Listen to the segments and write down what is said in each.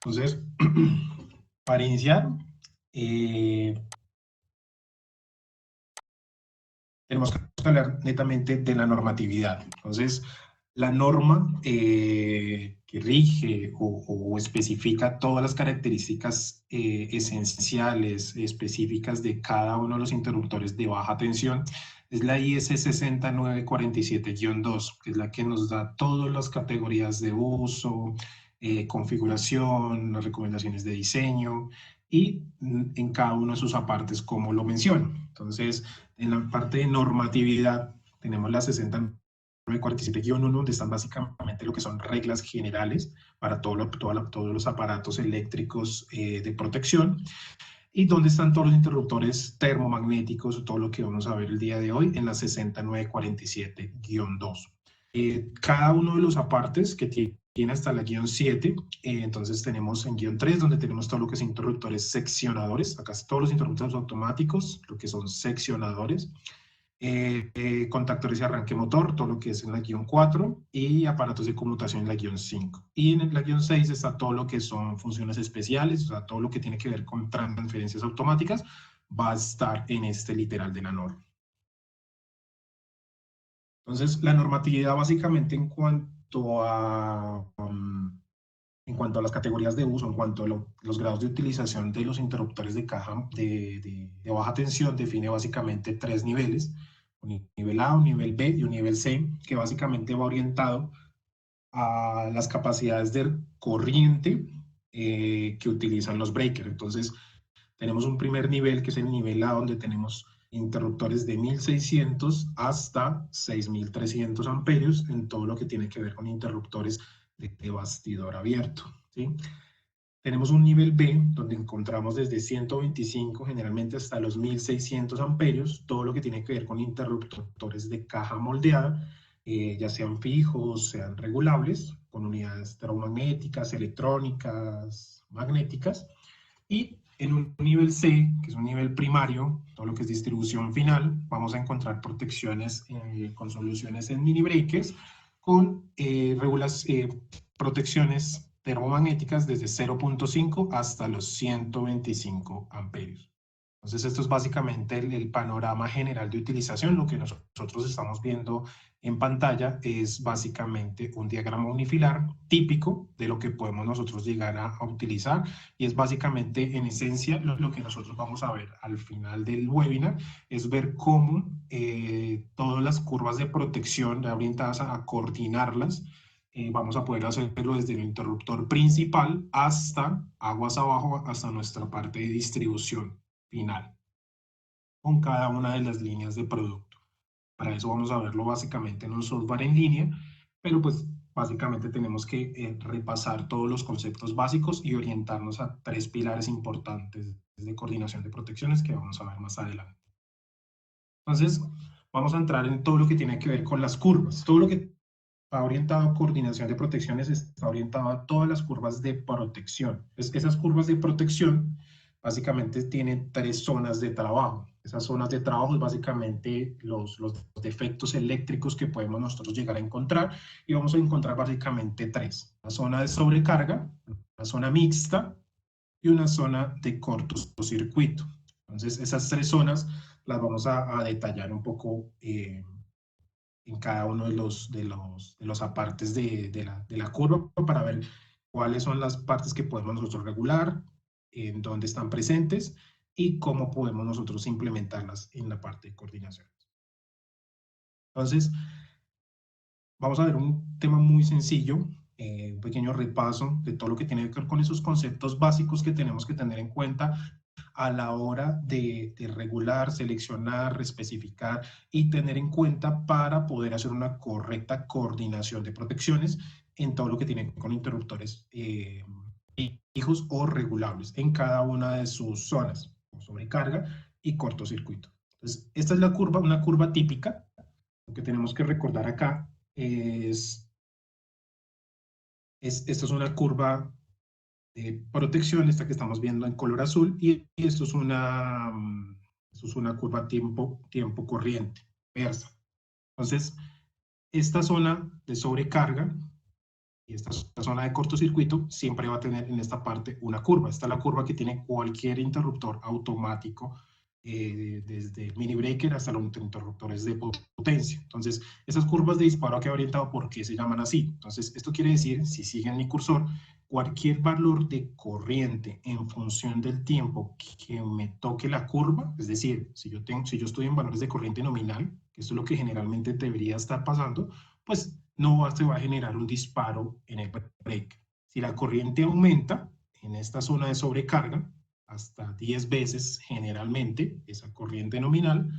Entonces, para iniciar, tenemos que hablar netamente de la normatividad. Entonces, la norma que rige o especifica todas las características esenciales, específicas de cada uno de los interruptores de baja tensión, es la IS 6947-2, que es la que nos da todas las categorías de uso, configuración, las recomendaciones de diseño y en cada uno de sus apartes, como lo menciono. Entonces, en la parte de normatividad tenemos la 6947-1, donde están básicamente lo que son reglas generales para todos los aparatos eléctricos de protección, y donde están todos los interruptores termomagnéticos, todo lo que vamos a ver el día de hoy en la 6947-2. Cada uno de los apartes que tiene hasta la guión 7, entonces tenemos en guión 3, donde tenemos todo lo que son interruptores seccionadores, acá todos los interruptores automáticos, lo que son seccionadores, contactores de arranque motor, todo lo que es en la guión 4, y aparatos de conmutación en la guión 5. Y en la guión 6 está todo lo que son funciones especiales, o sea, todo lo que tiene que ver con transferencias automáticas, va a estar en este literal de la norma. Entonces, la normatividad básicamente en cuanto a las categorías de uso, en cuanto a los grados de utilización de los interruptores de caja de baja tensión, define básicamente 3 niveles: un nivel A, un nivel B y un nivel C, que básicamente va orientado a las capacidades de corriente que utilizan los breakers. Entonces, tenemos un primer nivel, que es el nivel A, donde tenemos interruptores de 1600 hasta 6300 amperios en todo lo que tiene que ver con interruptores de bastidor abierto, ¿sí? Tenemos un nivel B, donde encontramos desde 125 generalmente hasta los 1600 amperios, todo lo que tiene que ver con interruptores de caja moldeada, ya sean fijos, sean regulables, con unidades termomagnéticas, electrónicas, magnéticas. Y en un nivel C, que es un nivel primario, todo lo que es distribución final, vamos a encontrar protecciones con soluciones en mini breakers, con protecciones termomagnéticas desde 0.5 hasta los 125 amperios. Entonces, esto es básicamente el panorama general de utilización. Lo que nosotros estamos viendo en pantalla es básicamente un diagrama unifilar típico de lo que podemos nosotros llegar a utilizar, y es básicamente, en esencia, lo que nosotros vamos a ver al final del webinar, es ver cómo todas las curvas de protección orientadas a coordinarlas, vamos a poder hacerlo desde el interruptor principal hasta aguas abajo, hasta nuestra parte de distribución final, con cada una de las líneas de producto. Para eso vamos a verlo básicamente en un software en línea, pero pues básicamente tenemos que repasar todos los conceptos básicos y orientarnos a 3 pilares importantes de coordinación de protecciones que vamos a ver más adelante. Entonces, vamos a entrar en todo lo que tiene que ver con las curvas. Todo lo que va orientado a coordinación de protecciones está orientado a todas las curvas de protección. Entonces, esas curvas de protección básicamente tienen 3 zonas de trabajo. Esas zonas de trabajo es básicamente los defectos eléctricos que podemos nosotros llegar a encontrar, y vamos a encontrar básicamente 3. Una zona de sobrecarga, una zona mixta y una zona de cortocircuito. Entonces, esas 3 zonas las vamos a detallar un poco en cada uno de los apartes de la curva, para ver cuáles son las partes que podemos nosotros regular, en dónde están presentes y cómo podemos nosotros implementarlas en la parte de coordinación. Entonces, vamos a ver un tema muy sencillo, un pequeño repaso de todo lo que tiene que ver con esos conceptos básicos que tenemos que tener en cuenta a la hora de regular, seleccionar, especificar y tener en cuenta para poder hacer una correcta coordinación de protecciones en todo lo que tiene que ver con interruptores fijos o regulables en cada una de sus zonas, sobrecarga y cortocircuito. Entonces, esta es la curva, una curva típica. Lo que tenemos que recordar acá esto es una curva de protección, esta que estamos viendo en color azul, y esto es una curva tiempo corriente, inversa. Entonces, esta zona de sobrecarga y esta zona de cortocircuito siempre va a tener en esta parte una curva. Esta es la curva que tiene cualquier interruptor automático, desde mini breaker hasta los interruptores de potencia. Entonces, esas curvas de disparo que he orientado, ¿por qué se llaman así? Entonces, esto quiere decir, si siguen mi cursor, cualquier valor de corriente en función del tiempo que me toque la curva, es decir, si yo estoy en valores de corriente nominal, que esto es lo que generalmente debería estar pasando, pues no se va a generar un disparo en el break. Si la corriente aumenta en esta zona de sobrecarga, hasta 10 veces generalmente, esa corriente nominal,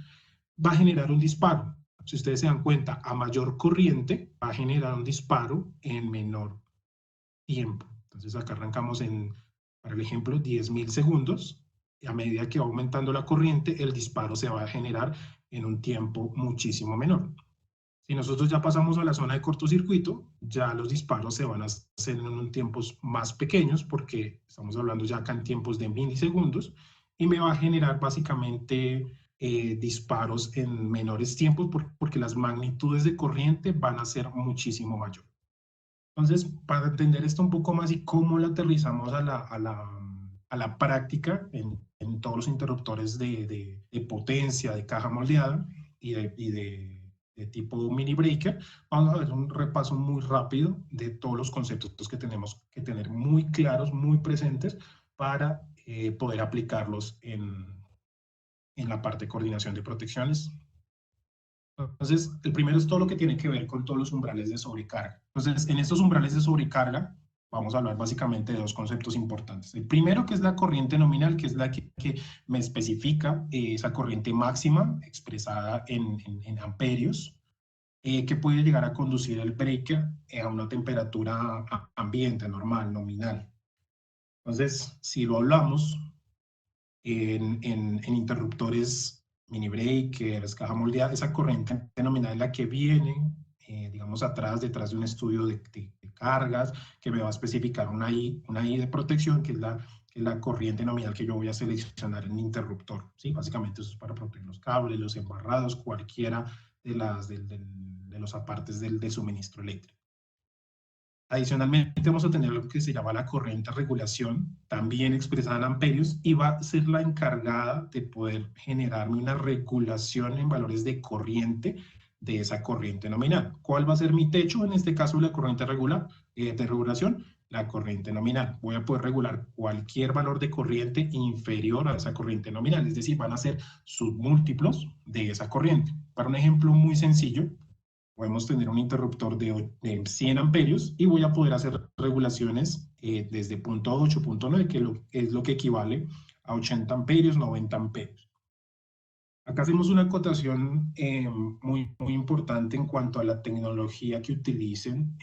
va a generar un disparo. Si ustedes se dan cuenta, a mayor corriente va a generar un disparo en menor tiempo. Entonces acá arrancamos para el ejemplo, 10.000 segundos, y a medida que va aumentando la corriente, el disparo se va a generar en un tiempo muchísimo menor. Si nosotros ya pasamos a la zona de cortocircuito, ya los disparos se van a hacer en tiempos más pequeños, porque estamos hablando ya acá en tiempos de milisegundos, y me va a generar básicamente disparos en menores tiempos, porque las magnitudes de corriente van a ser muchísimo mayores. Entonces, para entender esto un poco más y cómo lo aterrizamos a la práctica en todos los interruptores de potencia, de caja moldeada y de tipo mini breaker, vamos a ver un repaso muy rápido de todos los conceptos que tenemos que tener muy claros, muy presentes para poder aplicarlos en la parte de coordinación de protecciones. Entonces, el primero es todo lo que tiene que ver con todos los umbrales de sobrecarga. Entonces, en estos umbrales de sobrecarga, vamos a hablar básicamente de dos conceptos importantes. El primero, que es la corriente nominal, que es la que me especifica esa corriente máxima expresada en amperios, que puede llegar a conducir el breaker a una temperatura ambiente, normal, nominal. Entonces, si lo hablamos en interruptores mini breakers, caja moldeada, esa corriente nominal es la que viene, digamos, detrás de un estudio de cargas, que me va a especificar una I de protección, que es la corriente nominal que yo voy a seleccionar en el interruptor. ¿Sí? Básicamente eso es para proteger los cables, los embarrados, cualquiera de los apartes del suministro eléctrico. Adicionalmente vamos a tener lo que se llama la corriente regulación, también expresada en amperios, y va a ser la encargada de poder generarme una regulación en valores de corriente de esa corriente nominal. ¿Cuál va a ser mi techo? En este caso, la corriente de regulación, la corriente nominal. Voy a poder regular cualquier valor de corriente inferior a esa corriente nominal, es decir, van a ser submúltiplos de esa corriente. Para un ejemplo muy sencillo, podemos tener un interruptor de 100 amperios y voy a poder hacer regulaciones desde punto 8, punto 9, que es lo que equivale a 80 amperios, 90 amperios. Acá hacemos una acotación muy importante en cuanto a la tecnología que utilicen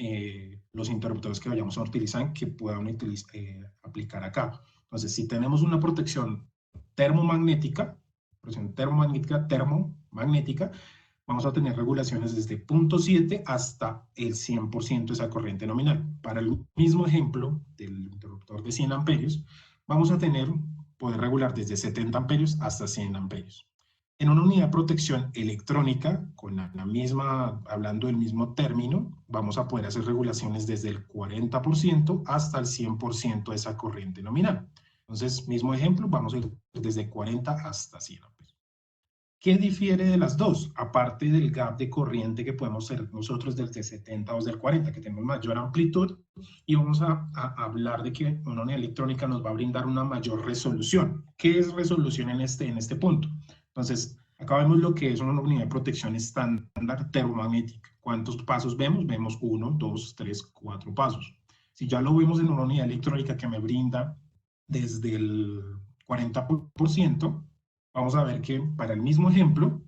los interruptores que vayamos a utilizar, que puedan aplicar acá. Entonces, si tenemos una protección termomagnética, vamos a tener regulaciones desde 0.7 hasta el 100% de esa corriente nominal. Para el mismo ejemplo del interruptor de 100 amperios, vamos a poder regular desde 70 amperios hasta 100 amperios. En una unidad de protección electrónica, hablando del mismo término, vamos a poder hacer regulaciones desde el 40% hasta el 100% de esa corriente nominal. Entonces, mismo ejemplo, vamos a ir desde 40 hasta 100 amperios. ¿Qué difiere de las dos? Aparte del gap de corriente que podemos hacer nosotros desde 70 o desde el 40, que tenemos mayor amplitud, y vamos a hablar de que una unidad electrónica nos va a brindar una mayor resolución. ¿Qué es resolución en este punto? Entonces, acá vemos lo que es una unidad de protección estándar termomagnética. ¿Cuántos pasos vemos? Vemos 1, 2, 3, 4 pasos. Si ya lo vemos en una unidad electrónica que me brinda desde el 40%, vamos a ver que para el mismo ejemplo,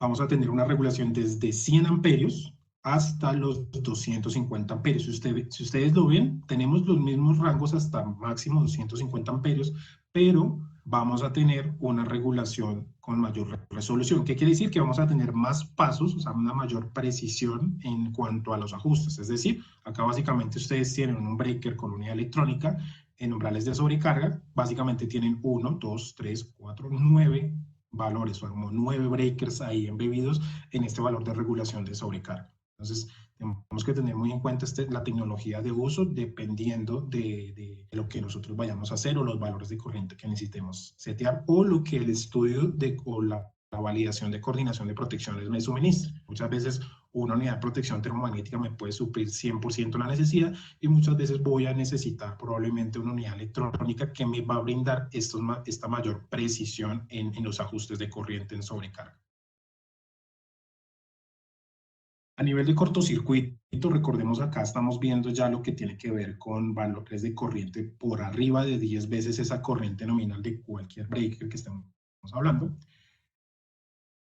vamos a tener una regulación desde 100 amperios hasta los 250 amperios. Si ustedes lo ven, tenemos los mismos rangos hasta máximo 250 amperios, pero vamos a tener una regulación con mayor resolución. ¿Qué quiere decir? Que vamos a tener más pasos, o sea, una mayor precisión en cuanto a los ajustes. Es decir, acá básicamente ustedes tienen un breaker con unidad electrónica en umbrales de sobrecarga, básicamente tienen 1, 2, 3, 4, 9 valores, o como 9 breakers ahí embebidos en este valor de regulación de sobrecarga. Entonces, tenemos que tener muy en cuenta la tecnología de uso dependiendo de lo que nosotros vayamos a hacer o los valores de corriente que necesitemos setear o lo que el estudio o la validación de coordinación de protecciones me suministre. Muchas veces una unidad de protección termomagnética me puede suplir 100% la necesidad y muchas veces voy a necesitar probablemente una unidad electrónica que me va a brindar esta mayor precisión en los ajustes de corriente en sobrecarga. A nivel de cortocircuito, recordemos acá estamos viendo ya lo que tiene que ver con valores de corriente por arriba de 10 veces esa corriente nominal de cualquier breaker que estemos hablando.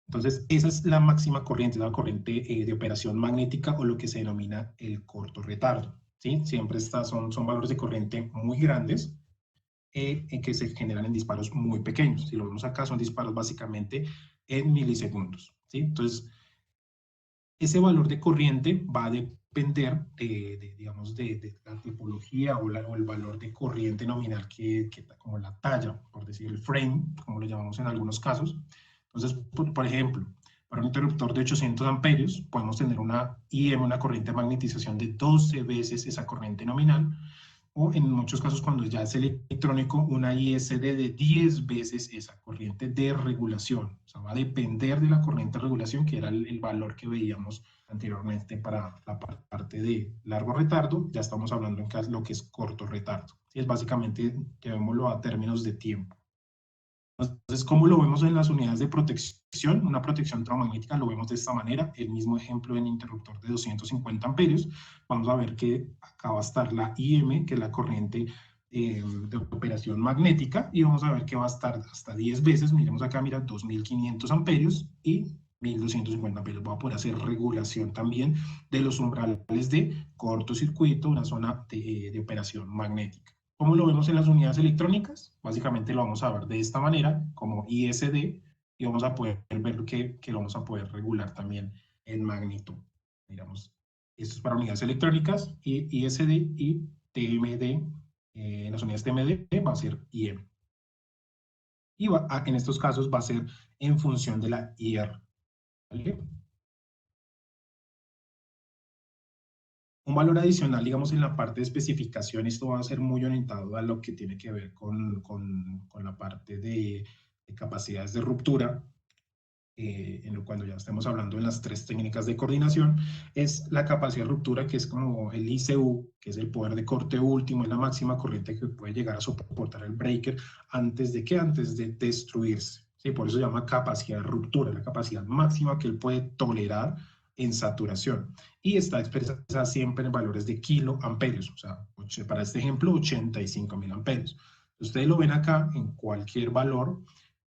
Entonces, esa es la máxima corriente, la corriente de operación magnética o lo que se denomina el corto retardo. ¿Sí? Siempre son valores de corriente muy grandes que se generan en disparos muy pequeños. Si lo vemos acá, son disparos básicamente en milisegundos. ¿Sí? Entonces, ese valor de corriente va a depender digamos, de la tipología o el valor de corriente nominal como la talla, por decir el frame, como lo llamamos en algunos casos. Entonces, por ejemplo, para un interruptor de 800 amperios, podemos tener una IM, una corriente de magnetización de 12 veces esa corriente nominal, o en muchos casos cuando ya es electrónico, una ISD de 10 veces esa corriente de regulación. O sea, va a depender de la corriente de regulación, que era el valor que veíamos anteriormente para la parte de largo retardo. Ya estamos hablando en lo que es corto retardo. ¿Sí? Es básicamente, llevémoslo a términos de tiempo. Entonces, ¿cómo lo vemos en las unidades de protección? Una protección electromagnética lo vemos de esta manera, el mismo ejemplo en interruptor de 250 amperios. Vamos a ver que acá va a estar la IM, que es la corriente de operación magnética, y vamos a ver que va a estar hasta 10 veces, miremos acá, mira, 2500 amperios y 1250 amperios. Va a poder hacer regulación también de los umbrales de cortocircuito, una zona de operación magnética. ¿Cómo lo vemos en las unidades electrónicas? Básicamente lo vamos a ver de esta manera, como ISD, y vamos a poder ver que lo vamos a poder regular también en magnitud. Miramos, esto es para unidades electrónicas, y ISD y TMD, en las unidades TMD va a ser IM. Y en estos casos va a ser en función de la IR. ¿Vale? Un valor adicional, digamos, en la parte de especificación, esto va a ser muy orientado a lo que tiene que ver con la parte de capacidades de ruptura, cuando ya estemos hablando de las tres técnicas de coordinación, es la capacidad de ruptura, que es como el ICU, que es el poder de corte último, es la máxima corriente que puede llegar a soportar el breaker antes de destruirse. ¿Sí? Por eso se llama capacidad de ruptura, la capacidad máxima que él puede tolerar en saturación, y está expresada siempre en valores de kiloamperios, o sea, para este ejemplo, 85.000 amperios. Ustedes lo ven acá en cualquier valor.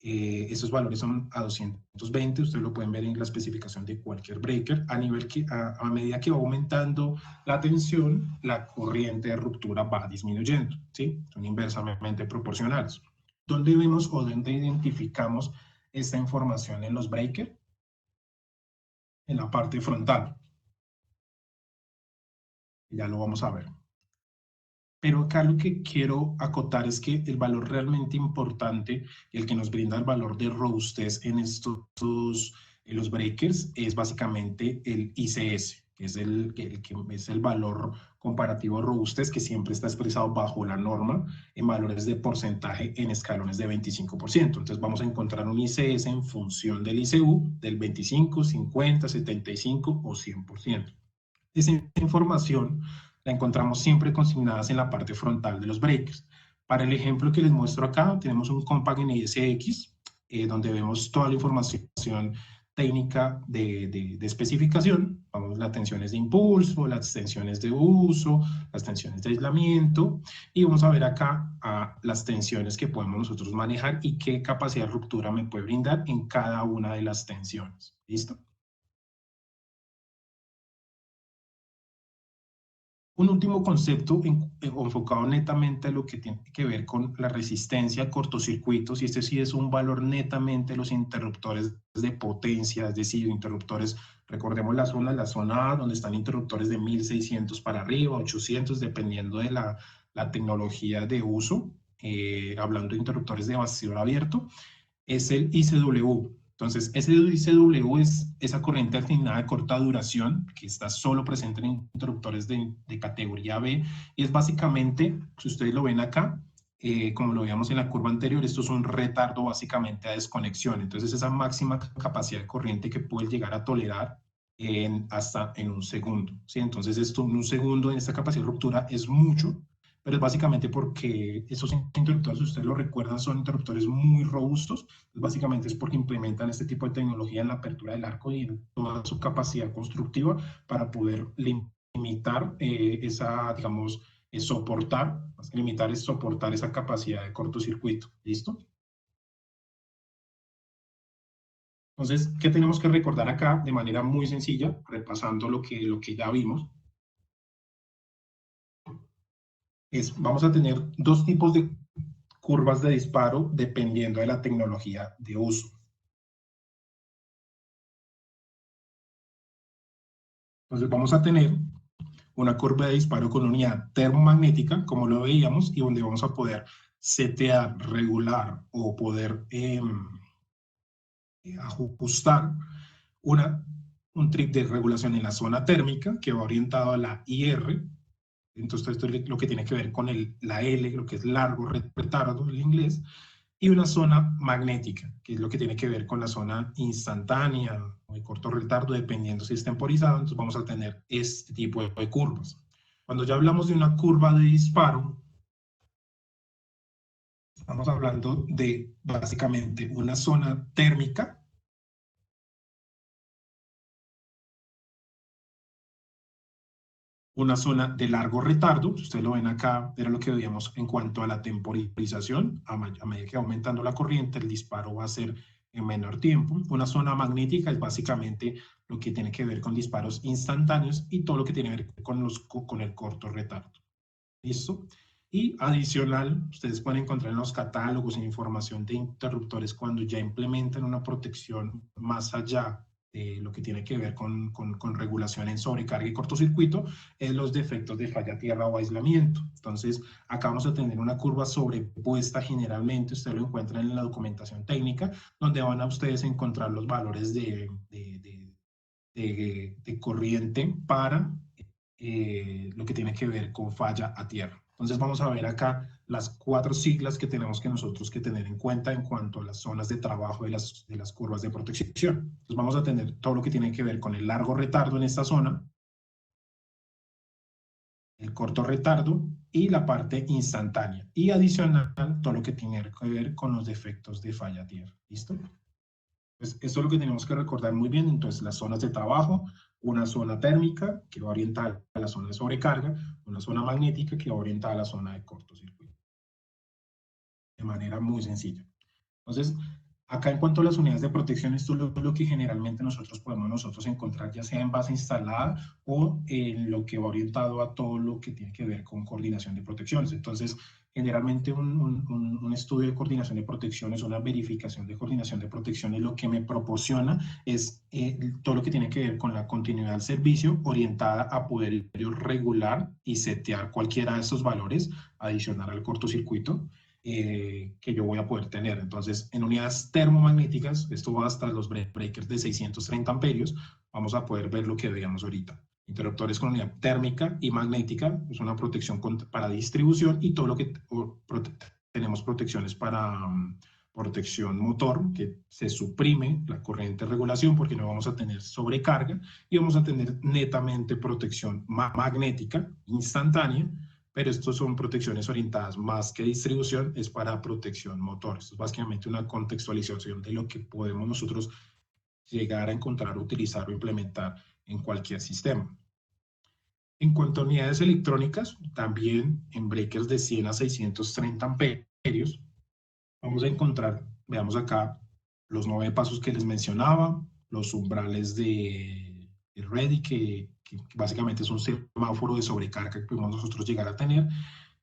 Esos valores son a 220, ustedes lo pueden ver en la especificación de cualquier breaker. A medida que va aumentando la tensión, la corriente de ruptura va disminuyendo, ¿sí? Son inversamente proporcionales. ¿Dónde vemos o dónde identificamos esta información en los breakers? En la parte frontal. Ya lo vamos a ver. Pero acá lo que quiero acotar es que el valor realmente importante, el que nos brinda el valor de robustez en los breakers, es básicamente el ICS, que es el valor comparativo de robustez, que siempre está expresado bajo la norma en valores de porcentaje en escalones de 25%. Entonces vamos a encontrar un ICS en función del ICU del 25, 50, 75 o 100%. Esa información la encontramos siempre consignadas en la parte frontal de los breakers. Para el ejemplo que les muestro acá, tenemos un Compact NISX, donde vemos toda la información técnica de especificación. Vamos, las tensiones de impulso, las tensiones de uso, las tensiones de aislamiento, y vamos a ver acá las tensiones que podemos nosotros manejar y qué capacidad de ruptura me puede brindar en cada una de las tensiones. ¿Listo? Un último concepto enfocado netamente a lo que tiene que ver con la resistencia a cortocircuitos, y este sí es un valor netamente de los interruptores de potencia, es decir, interruptores, recordemos la zona A, donde están interruptores de 1600 para arriba, 800, dependiendo de la tecnología de uso, hablando de interruptores de bastidor abierto, es el ICW. Entonces, SW es esa corriente alternada de corta duración que está solo presente en interruptores de categoría B y es básicamente, si ustedes lo ven acá, como lo veíamos en la curva anterior, esto es un retardo básicamente a desconexión. Entonces, esa máxima capacidad de corriente que puede llegar a tolerar hasta en un segundo, ¿sí? Entonces, esto en un segundo en esta capacidad de ruptura es mucho, pero es básicamente porque esos interruptores, si ustedes lo recuerdan, son interruptores muy robustos. Básicamente es porque implementan este tipo de tecnología en la apertura del arco y en toda su capacidad constructiva para poder limitar esa, digamos, soportar, más que limitar es soportar esa capacidad de cortocircuito. ¿Listo? Entonces, ¿qué tenemos que recordar acá de manera muy sencilla, repasando lo que ya vimos? Vamos a tener dos tipos de curvas de disparo dependiendo de la tecnología de uso. Entonces vamos a tener una curva de disparo con unidad termomagnética, como lo veíamos, y donde vamos a poder setear, regular o poder ajustar un trip de regulación en la zona térmica que va orientado a la IR. Entonces esto es lo que tiene que ver con la L, lo que es largo retardo en inglés, y una zona magnética, que es lo que tiene que ver con la zona instantánea o de corto retardo, dependiendo si es temporizado. Entonces vamos a tener este tipo de curvas. Cuando ya hablamos de una curva de disparo, estamos hablando de básicamente una zona térmica, una zona de largo retardo, ustedes lo ven acá, era lo que veíamos en cuanto a la temporización, a medida que va aumentando la corriente, el disparo va a ser en menor tiempo. Una zona magnética es básicamente lo que tiene que ver con disparos instantáneos y todo lo que tiene que ver con el corto retardo. ¿Listo? Y adicional, ustedes pueden encontrar en los catálogos información de interruptores cuando ya implementan una protección más allá de lo que tiene que ver con regulación en sobrecarga y cortocircuito, es los defectos de falla tierra o aislamiento. Entonces, acá vamos a tener una curva sobrepuesta generalmente, ustedes lo encuentran en la documentación técnica, donde van a ustedes encontrar los valores de corriente para lo que tiene que ver con falla a tierra. Entonces vamos a ver acá las 4 siglas que tenemos que nosotros que tener en cuenta en cuanto a las zonas de trabajo de las curvas de protección. Entonces vamos a tener todo lo que tiene que ver con el largo retardo en esta zona, el corto retardo y la parte instantánea. Y adicional, todo lo que tiene que ver con los defectos de falla a tierra. ¿Listo? Pues eso es lo que tenemos que recordar muy bien. Entonces, las zonas de trabajo, una zona térmica que va orientada a la zona de sobrecarga, una zona magnética que va orientada a la zona de cortocircuito. De manera muy sencilla. Entonces, acá en cuanto a las unidades de protección, esto es lo que generalmente podemos encontrar, ya sea en base instalada o en lo que va orientado a todo lo que tiene que ver con coordinación de protecciones. Entonces, generalmente un estudio de coordinación de protecciones, una verificación de coordinación de protecciones, lo que me proporciona es todo lo que tiene que ver con la continuidad del servicio orientada a poder regular y setear cualquiera de estos valores, adicional al cortocircuito, que yo voy a poder tener. Entonces, en unidades termomagnéticas, esto va hasta los breakers de 630 amperios, vamos a poder ver lo que veíamos ahorita. Interruptores con unidad térmica y magnética, es una protección para distribución y todo lo que tenemos protecciones para protección motor, que se suprime la corriente de regulación porque no vamos a tener sobrecarga y vamos a tener netamente protección magnética instantánea, pero estos son protecciones orientadas más que distribución, es para protección motor. Esto es básicamente una contextualización de lo que podemos nosotros llegar a encontrar, utilizar o implementar en cualquier sistema. En cuanto a unidades electrónicas, también en breakers de 100 a 630 amperios, vamos a encontrar, veamos acá, los 9 pasos que les mencionaba, los umbrales de ready, que básicamente es un semáforo de sobrecarga que podemos nosotros llegar a tener,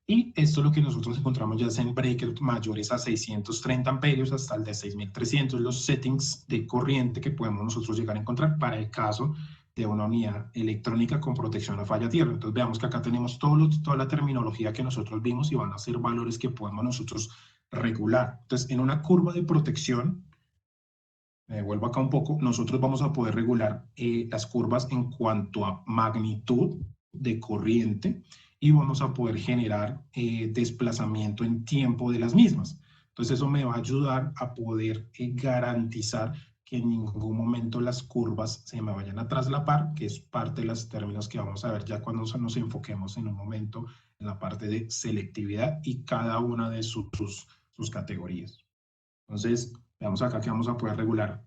y esto es lo que nosotros encontramos ya sea en breakers mayores a 630 amperios hasta el de 6300, los settings de corriente que podemos nosotros llegar a encontrar para el caso de una unidad electrónica con protección a falla tierra. Entonces veamos que acá tenemos toda la terminología que nosotros vimos y van a ser valores que podemos nosotros regular. Entonces en una curva de protección, me vuelvo acá un poco, nosotros vamos a poder regular las curvas en cuanto a magnitud de corriente y vamos a poder generar desplazamiento en tiempo de las mismas. Entonces eso me va a ayudar a poder garantizar que en ningún momento las curvas se me vayan a traslapar, que es parte de los términos que vamos a ver ya cuando nos enfoquemos en un momento en la parte de selectividad y cada una de sus categorías. Entonces, veamos acá que vamos a poder regular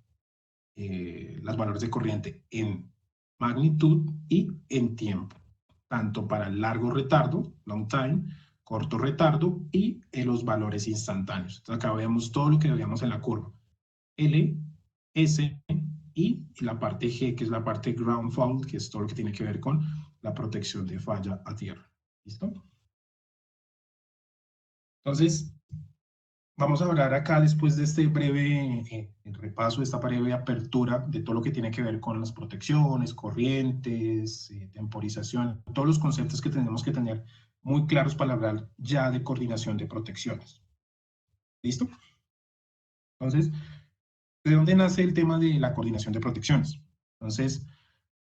los valores de corriente en magnitud y en tiempo, tanto para largo retardo, long time, corto retardo y los valores instantáneos. Entonces acá vemos todo lo que veíamos en la curva. L, S y la parte G, que es la parte ground fault, que es todo lo que tiene que ver con la protección de falla a tierra. ¿Listo? Entonces, vamos a hablar acá después de este breve repaso, esta breve apertura de todo lo que tiene que ver con las protecciones, corrientes, temporización, todos los conceptos que tenemos que tener muy claros para hablar ya de coordinación de protecciones. ¿Listo? Entonces, ¿de dónde nace el tema de la coordinación de protecciones? Entonces,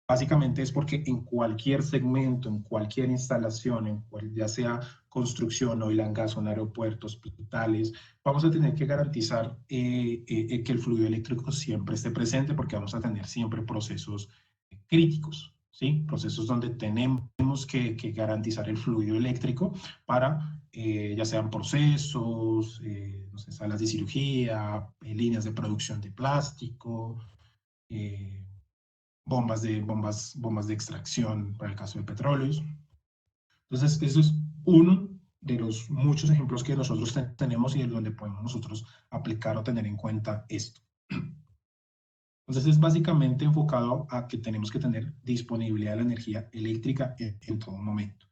básicamente es porque en cualquier segmento, en cualquier instalación, ya sea construcción, oil and gas, un aeropuerto, hospitales, vamos a tener que garantizar que el fluido eléctrico siempre esté presente porque vamos a tener siempre procesos críticos, ¿sí? Procesos donde tenemos que garantizar el fluido eléctrico para, ya sean procesos, no sé, salas de cirugía, líneas de producción de plástico, bombas de extracción para el caso de petróleos. Entonces, eso es uno de los muchos ejemplos que nosotros tenemos y en donde podemos nosotros aplicar o tener en cuenta esto. Entonces, es básicamente enfocado a que tenemos que tener disponibilidad de la energía eléctrica en todo momento.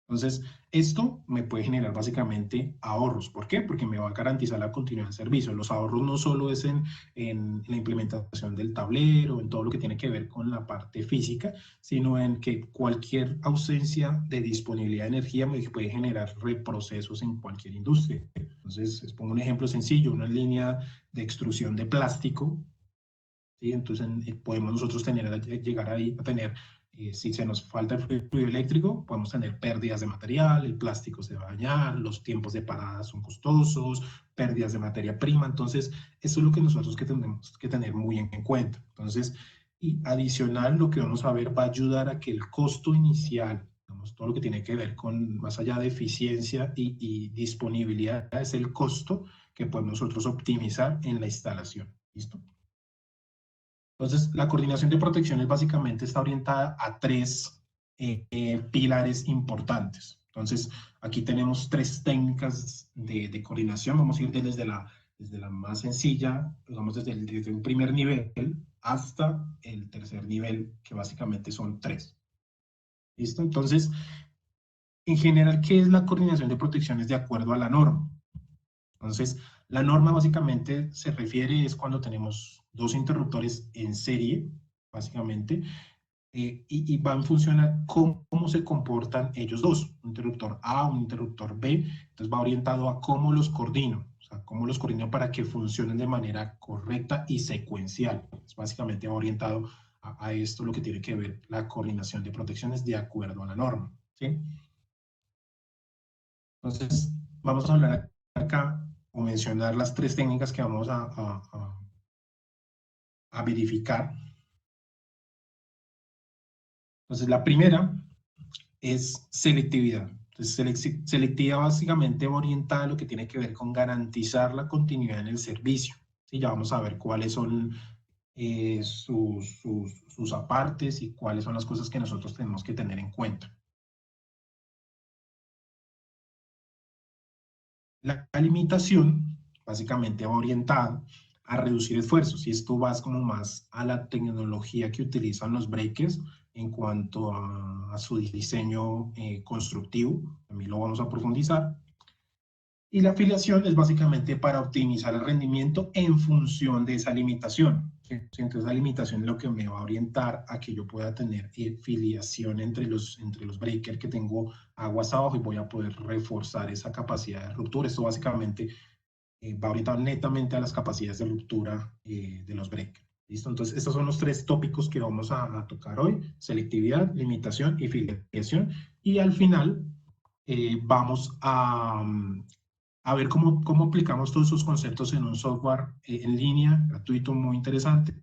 Entonces, esto me puede generar básicamente ahorros. ¿Por qué? Porque me va a garantizar la continuidad del servicio. Los ahorros no solo es en la implementación del tablero, en todo lo que tiene que ver con la parte física, sino en que cualquier ausencia de disponibilidad de energía me puede generar reprocesos en cualquier industria. Entonces, les pongo un ejemplo sencillo, una línea de extrusión de plástico, ¿sí? Entonces, podemos nosotros llegar ahí a tener si se nos falta el fluido eléctrico, podemos tener pérdidas de material, el plástico se va a dañar, los tiempos de parada son costosos, pérdidas de materia prima. Entonces, eso es lo que nosotros tenemos que tener muy en cuenta. Entonces, y adicional, lo que vamos a ver va a ayudar a que el costo inicial, digamos, todo lo que tiene que ver con más allá de eficiencia y disponibilidad, es el costo que podemos nosotros optimizar en la instalación. ¿Listo? Entonces, la coordinación de protecciones básicamente está orientada a tres pilares importantes. Entonces, aquí tenemos tres técnicas de coordinación. Vamos a ir desde la más sencilla, digamos desde el primer nivel hasta el tercer nivel, que básicamente son tres. ¿Listo? Entonces, en general, ¿qué es la coordinación de protecciones de acuerdo a la norma? Entonces, la norma básicamente se refiere es cuando tenemos dos interruptores en serie, básicamente, y va en función a cómo se comportan ellos dos, un interruptor A, un interruptor B, entonces va orientado a cómo los coordino, o sea, cómo los coordino para que funcionen de manera correcta y secuencial. Es básicamente va orientado a esto, lo que tiene que ver la coordinación de protecciones de acuerdo a la norma, ¿sí? Entonces, vamos a hablar acá o mencionar las tres técnicas que vamos a verificar. Entonces, la primera es selectividad. Entonces, selectividad básicamente orientada a lo que tiene que ver con garantizar la continuidad en el servicio. ¿Sí? Ya vamos a ver cuáles son sus apartes y cuáles son las cosas que nosotros tenemos que tener en cuenta. La limitación básicamente va orientada a reducir esfuerzos y esto va como más a la tecnología que utilizan los breakers en cuanto a su diseño constructivo, también lo vamos a profundizar. Y la afiliación es básicamente para optimizar el rendimiento en función de esa limitación. Entonces, esa limitación es lo que me va a orientar a que yo pueda tener filiación entre los breakers que tengo aguas abajo y voy a poder reforzar esa capacidad de ruptura. Esto básicamente va orientado netamente a las capacidades de ruptura de los breakers. ¿Listo? Entonces, estos son los 3 tópicos que vamos a tocar hoy: selectividad, limitación y filiación. Y al final vamos a ver cómo aplicamos todos esos conceptos en un software en línea, gratuito, muy interesante,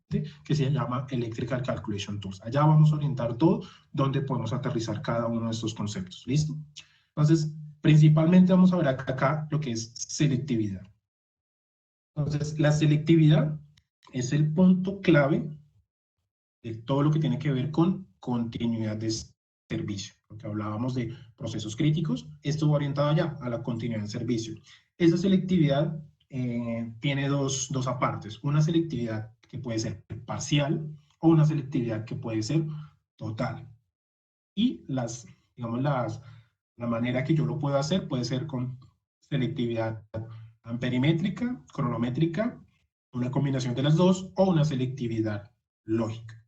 que se llama Electrical Calculation Tools. Allá vamos a orientar todo, donde podemos aterrizar cada uno de estos conceptos. ¿Listo? Entonces, principalmente vamos a ver acá lo que es selectividad. Entonces, la selectividad es el punto clave de todo lo que tiene que ver con continuidad de servicio. Porque hablábamos de procesos críticos, esto va orientado allá, a la continuidad del servicio. Esa selectividad tiene dos apartes: una selectividad que puede ser parcial o una selectividad que puede ser total. Y la manera que yo lo puedo hacer puede ser con selectividad amperimétrica, cronométrica, una combinación de las dos, o una selectividad lógica.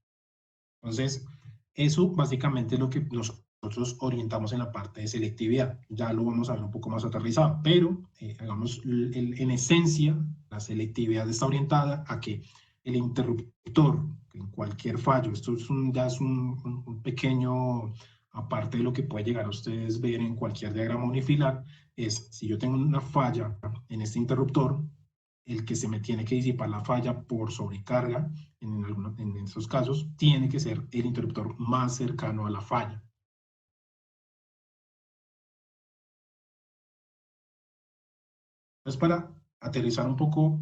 Entonces, eso básicamente es lo que nosotros orientamos en la parte de selectividad. Ya lo vamos a ver un poco más aterrizado, pero hagamos en esencia, la selectividad está orientada a que el interruptor, en cualquier fallo, esto es ya es un pequeño, aparte de lo que puede llegar a ustedes ver en cualquier diagrama unifilar, es si yo tengo una falla en este interruptor, el que se me tiene que disipar la falla por sobrecarga, en esos casos, tiene que ser el interruptor más cercano a la falla. Entonces, para aterrizar un poco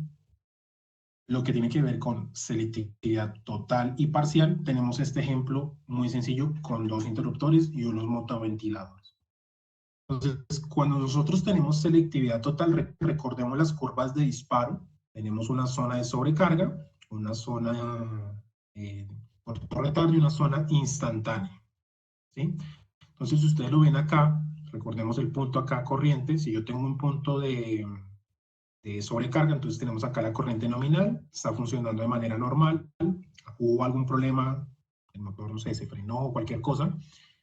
lo que tiene que ver con selectividad total y parcial, tenemos este ejemplo muy sencillo con 2 interruptores y unos motoventiladores. Entonces, cuando nosotros tenemos selectividad total, recordemos las curvas de disparo. Tenemos una zona de sobrecarga, una zona por retardo y una zona instantánea, ¿sí? Entonces, si ustedes lo ven acá, recordemos el punto acá corriente. Si yo tengo un punto de sobrecarga, entonces tenemos acá la corriente nominal, está funcionando de manera normal, hubo algún problema, el motor, no sé, se frenó o cualquier cosa,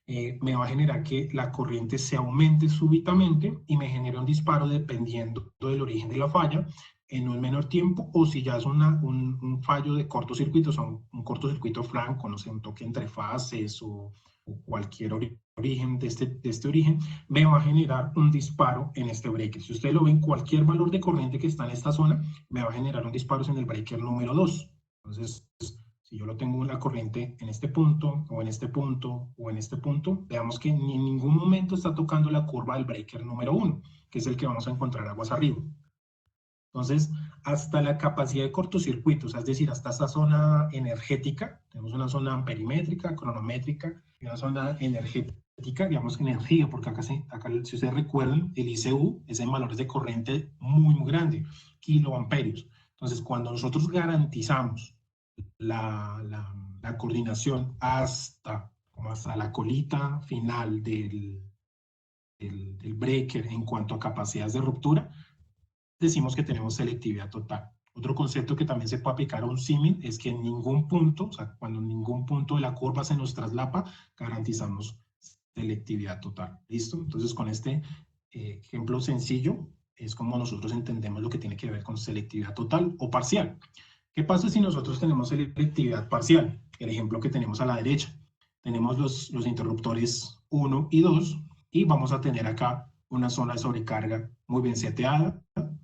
me va a generar que la corriente se aumente súbitamente y me genere un disparo dependiendo del origen de la falla en un menor tiempo, o si ya es un fallo de cortocircuito, o sea, un cortocircuito franco, no sé, un toque entre fases o cualquier origen de este origen, me va a generar un disparo en este breaker. Si ustedes lo ven, cualquier valor de corriente que está en esta zona me va a generar un disparo en el breaker número 2. Entonces, si yo lo tengo en la corriente en este punto, o en este punto, o en este punto, veamos que ni en ningún momento está tocando la curva del breaker número 1, que es el que vamos a encontrar aguas arriba. Entonces, hasta la capacidad de cortocircuito, o sea, es decir, hasta esta zona energética, tenemos una zona amperimétrica, cronométrica, y una zona energética, digamos energía, porque acá si ustedes recuerdan, el ICU es en valores de corriente muy, muy grande, kiloamperios. Entonces, cuando nosotros garantizamos la coordinación como hasta la colita final del breaker en cuanto a capacidades de ruptura, decimos que tenemos selectividad total. Otro concepto que también se puede aplicar a un símil es que en ningún punto, o sea, cuando en ningún punto de la curva se nos traslapa, garantizamos selectividad total. ¿Listo? Entonces, con este ejemplo sencillo, es como nosotros entendemos lo que tiene que ver con selectividad total o parcial. ¿Qué pasa si nosotros tenemos selectividad parcial? El ejemplo que tenemos a la derecha. Tenemos los interruptores 1 y 2 y vamos a tener acá una zona de sobrecarga muy bien seteada,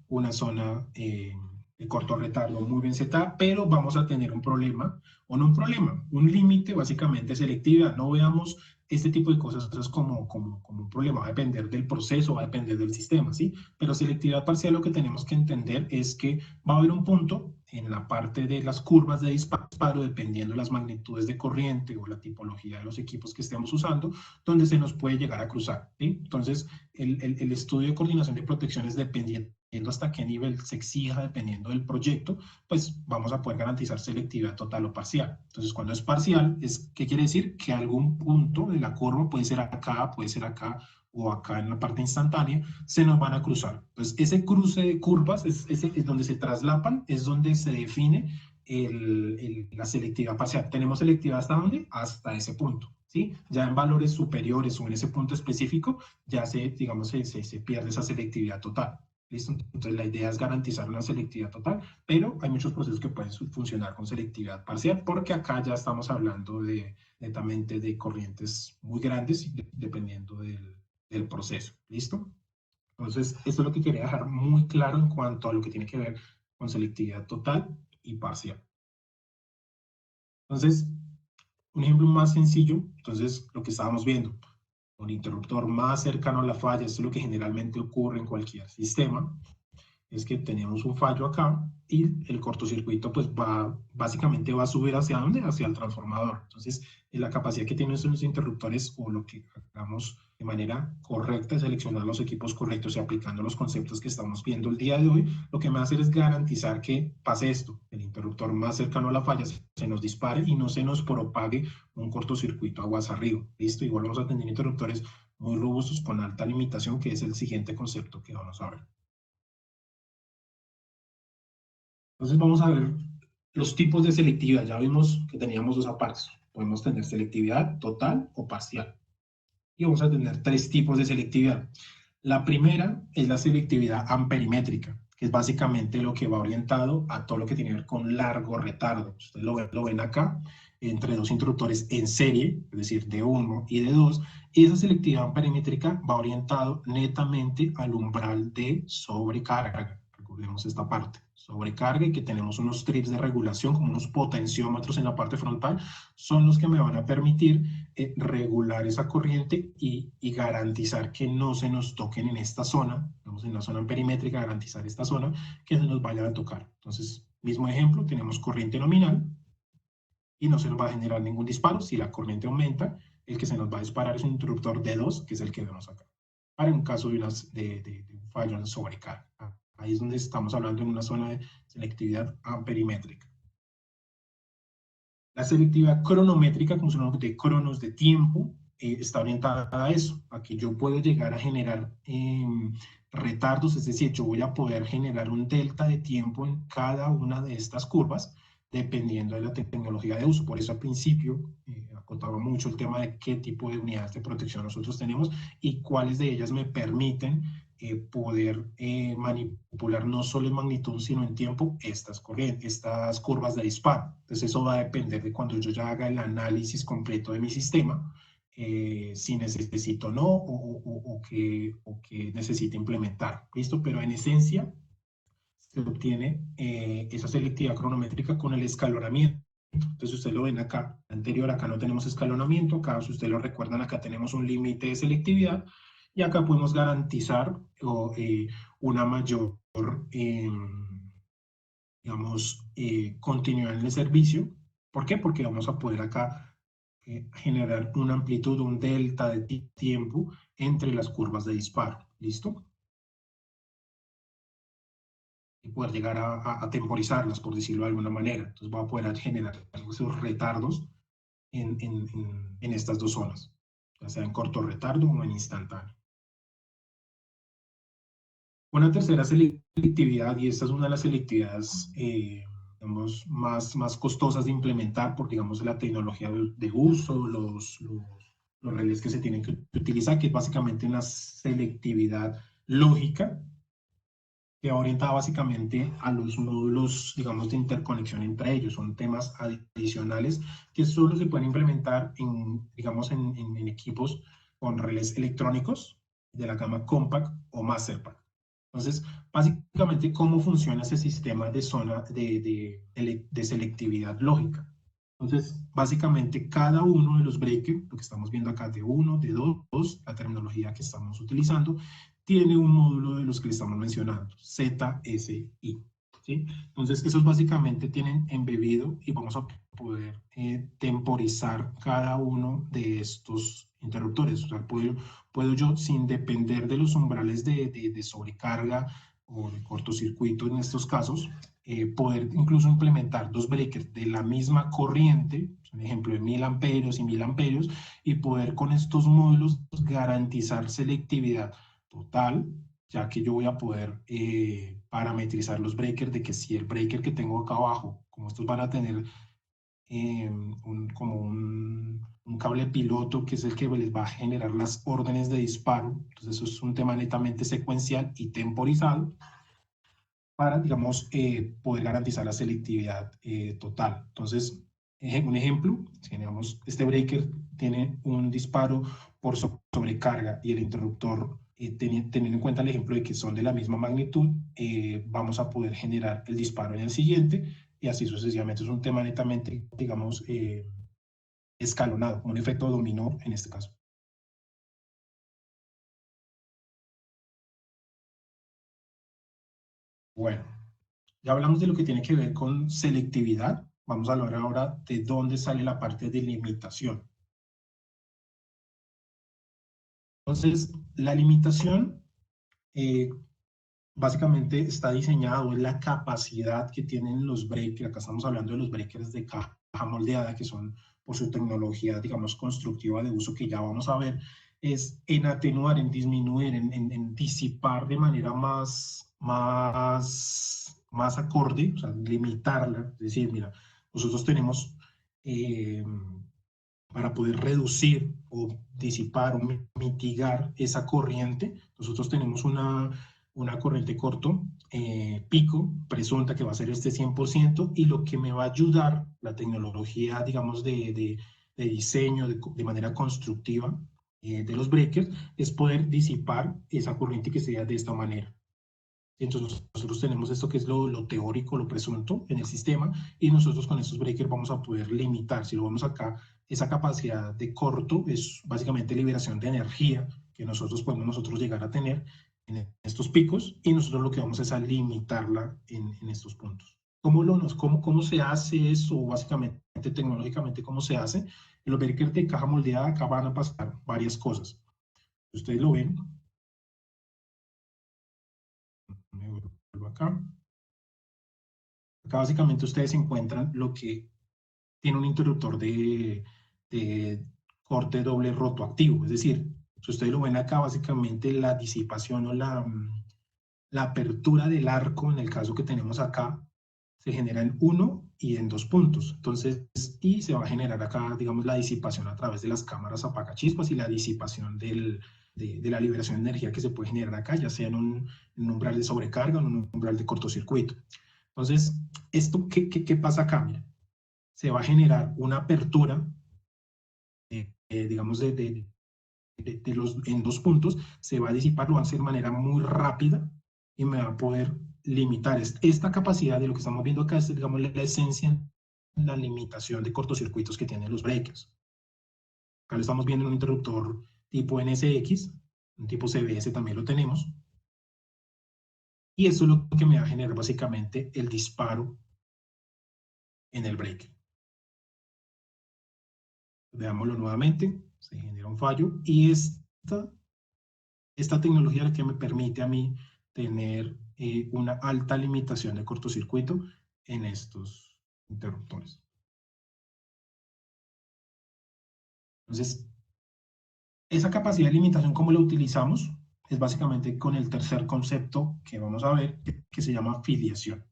una zona de corto retardo muy bien setada, pero vamos a tener un problema, o no un problema, un límite básicamente de selectividad. No veamos este tipo de cosas como un problema, va a depender del proceso, va a depender del sistema, ¿sí? Pero selectividad parcial, lo que tenemos que entender es que va a haber un punto en la parte de las curvas de disparo, dependiendo de las magnitudes de corriente o la tipología de los equipos que estemos usando, donde se nos puede llegar a cruzar, ¿sí? Entonces, el estudio de coordinación de protecciones, dependiendo hasta qué nivel se exija, dependiendo del proyecto, pues vamos a poder garantizar selectividad total o parcial. Entonces, cuando es parcial, ¿qué quiere decir? Que algún punto de la curva, puede ser acá o acá en la parte instantánea, se nos van a cruzar. Entonces, ese cruce de curvas es donde se traslapan, es donde se define la selectividad parcial. ¿Tenemos selectividad hasta dónde? Hasta ese punto, ¿sí? Ya en valores superiores o en ese punto específico, ya digamos, se pierde esa selectividad total. ¿Listo? Entonces la idea es garantizar una selectividad total, pero hay muchos procesos que pueden funcionar con selectividad parcial, porque acá ya estamos hablando netamente de corrientes muy grandes, dependiendo del proceso. ¿Listo? Entonces, esto es lo que quería dejar muy claro en cuanto a lo que tiene que ver con selectividad total y parcial. Entonces, un ejemplo más sencillo, entonces lo que estábamos viendo, un interruptor más cercano a la falla, esto es lo que generalmente ocurre en cualquier sistema, es que tenemos un fallo acá y el cortocircuito pues básicamente va a subir ¿hacia dónde? Hacia el transformador. Entonces, la capacidad que tienen esos interruptores, o lo que hagamos de manera correcta, es seleccionar los equipos correctos y aplicando los conceptos que estamos viendo el día de hoy, lo que me va a hacer es garantizar que pase esto, el interruptor más cercano a la falla se nos dispare y no se nos propague un cortocircuito aguas arriba. ¿Listo? Igual vamos a tener interruptores muy robustos con alta limitación, que es el siguiente concepto que vamos a ver. Entonces vamos a ver los tipos de selectividad. Ya vimos que teníamos dos apartes. Podemos tener selectividad total o parcial. Y vamos a tener tres tipos de selectividad. La primera es la selectividad amperimétrica, que es básicamente lo que va orientado a todo lo que tiene que ver con largo retardo. Ustedes lo ven acá, entre dos interruptores en serie, es decir, de 1 y de 2. Y esa selectividad amperimétrica va orientado netamente al umbral de sobrecarga. Recordemos esta parte, sobrecarga, y que tenemos unos trips de regulación, como unos potenciómetros en la parte frontal, son los que me van a permitir regular esa corriente y garantizar que no se nos toquen en esta zona, vamos en la zona perimétrica, garantizar esta zona, que se nos vayan a tocar. Entonces, mismo ejemplo, tenemos corriente nominal y no se nos va a generar ningún disparo. Si la corriente aumenta, el que se nos va a disparar es un interruptor de 2, que es el que vemos acá, para un caso de un fallo en sobrecarga. Ahí es donde estamos hablando en una zona de selectividad amperimétrica. La selectividad cronométrica, como su nombre de cronos, de tiempo, está orientada a eso, a que yo puedo llegar a generar retardos, es decir, yo voy a poder generar un delta de tiempo en cada una de estas curvas, dependiendo de la tecnología de uso. Por eso al principio acotaba mucho el tema de qué tipo de unidades de protección nosotros tenemos y cuáles de ellas me permiten poder manipular no solo en magnitud, sino en tiempo estas curvas de disparo. Entonces eso va a depender de cuando yo ya haga el análisis completo de mi sistema, si necesito o no, o que necesite implementar. ¿Listo? Pero en esencia se obtiene esa selectividad cronométrica con el escalonamiento. Entonces ustedes lo ven acá, anterior, acá no tenemos escalonamiento, acá, si ustedes lo recuerdan, acá tenemos un límite de selectividad, y acá podemos garantizar una mayor, digamos, continuidad en el servicio. ¿Por qué? Porque vamos a poder acá generar una amplitud, un delta de tiempo entre las curvas de disparo. ¿Listo? Y poder llegar a temporizarlas, por decirlo de alguna manera. Entonces va a poder generar esos retardos en estas dos zonas, ya sea en corto retardo o en instantáneo. Una tercera selectividad, y esta es una de las selectividades digamos, más costosas de implementar por, digamos, la tecnología de uso, los relés que se tienen que utilizar, que es básicamente una selectividad lógica, que va orientada básicamente a los módulos, digamos, de interconexión entre ellos. Son temas adicionales que solo se pueden implementar digamos, en equipos con relés electrónicos de la gama Compact o Masterpack. Entonces, básicamente, ¿cómo funciona ese sistema de zona de selectividad lógica? Entonces, básicamente, cada uno de los breakers, lo que estamos viendo acá, de 1, de 2, la terminología que estamos utilizando, tiene un módulo de los que le estamos mencionando, ZSI. ¿Sí? Entonces, esos básicamente tienen embebido y vamos a poder temporizar cada uno de estos interruptores. O sea, puedo yo, sin depender de los umbrales de sobrecarga o de cortocircuito en estos casos, poder incluso implementar dos breakers de la misma corriente, por ejemplo de 1000 amperios y 1000 amperios, y poder con estos módulos garantizar selectividad total, ya que yo voy a poder parametrizar los breakers, de que si el breaker que tengo acá abajo, como estos van a tener como un un cable piloto que es el que les va a generar las órdenes de disparo. Entonces eso es un tema netamente secuencial y temporizado para, digamos, poder garantizar la selectividad total. Entonces, un ejemplo, si digamos, este breaker tiene un disparo por sobrecarga y el interruptor, teniendo en cuenta el ejemplo de que son de la misma magnitud, vamos a poder generar el disparo en el siguiente y así sucesivamente. Es un tema netamente, digamos, escalonado, un efecto dominó en este caso. Bueno, ya hablamos de lo que tiene que ver con selectividad. Vamos a hablar ahora de dónde sale la parte de limitación. Entonces, la limitación básicamente está diseñado en la capacidad que tienen los breakers. Acá estamos hablando de los breakers de caja moldeada, que son por su tecnología, digamos, constructiva de uso, que ya vamos a ver, es en atenuar, en disminuir, en disipar de manera más acorde, o sea, limitarla. Es decir, mira, nosotros tenemos, para poder reducir o disipar o mitigar esa corriente, nosotros tenemos una corriente corto, pico, presunta, que va a ser este 100%, y lo que me va a ayudar la tecnología, digamos, de diseño, de manera constructiva, de los breakers, es poder disipar esa corriente que sea de esta manera. Entonces nosotros tenemos esto que es lo teórico, lo presunto en el sistema, y nosotros con estos breakers vamos a poder limitar. Si lo vemos acá, esa capacidad de corto es básicamente liberación de energía que nosotros podemos llegar a tener en estos picos, y nosotros lo que vamos es a limitarla en estos puntos. ¿Cómo se hace eso? Básicamente, tecnológicamente, ¿cómo se hace? En los breakers de caja moldeada acá van a pasar varias cosas. Ustedes lo ven. Me vuelvo acá. Acá básicamente ustedes encuentran lo que tiene un interruptor de corte doble rotoactivo. Es decir, si ustedes lo ven acá, básicamente la disipación o la apertura del arco, en el caso que tenemos acá, se genera en uno y en 2 puntos. Entonces, y se va a generar acá, digamos, la disipación a través de las cámaras apagachispas y la disipación de la liberación de energía que se puede generar acá, ya sea en un umbral de sobrecarga o en un umbral de cortocircuito. Entonces, ¿esto qué pasa acá? Mira, se va a generar una apertura, digamos, en 2 puntos, se va a disipar, lo va a hacer de manera muy rápida y me va a poder limitar esta capacidad de lo que estamos viendo acá, es, digamos, la esencia, la limitación de cortocircuitos que tienen los breakers. Acá lo estamos viendo en un interruptor tipo NSX, un tipo CBS también lo tenemos, y eso es lo que me va a generar básicamente el disparo en el breaker. Veámoslo nuevamente, se genera un fallo, y esta tecnología es la que me permite a mí tener una alta limitación de cortocircuito en estos interruptores. Entonces, esa capacidad de limitación, ¿cómo la utilizamos? Es básicamente con el tercer concepto que vamos a ver, que se llama filiación.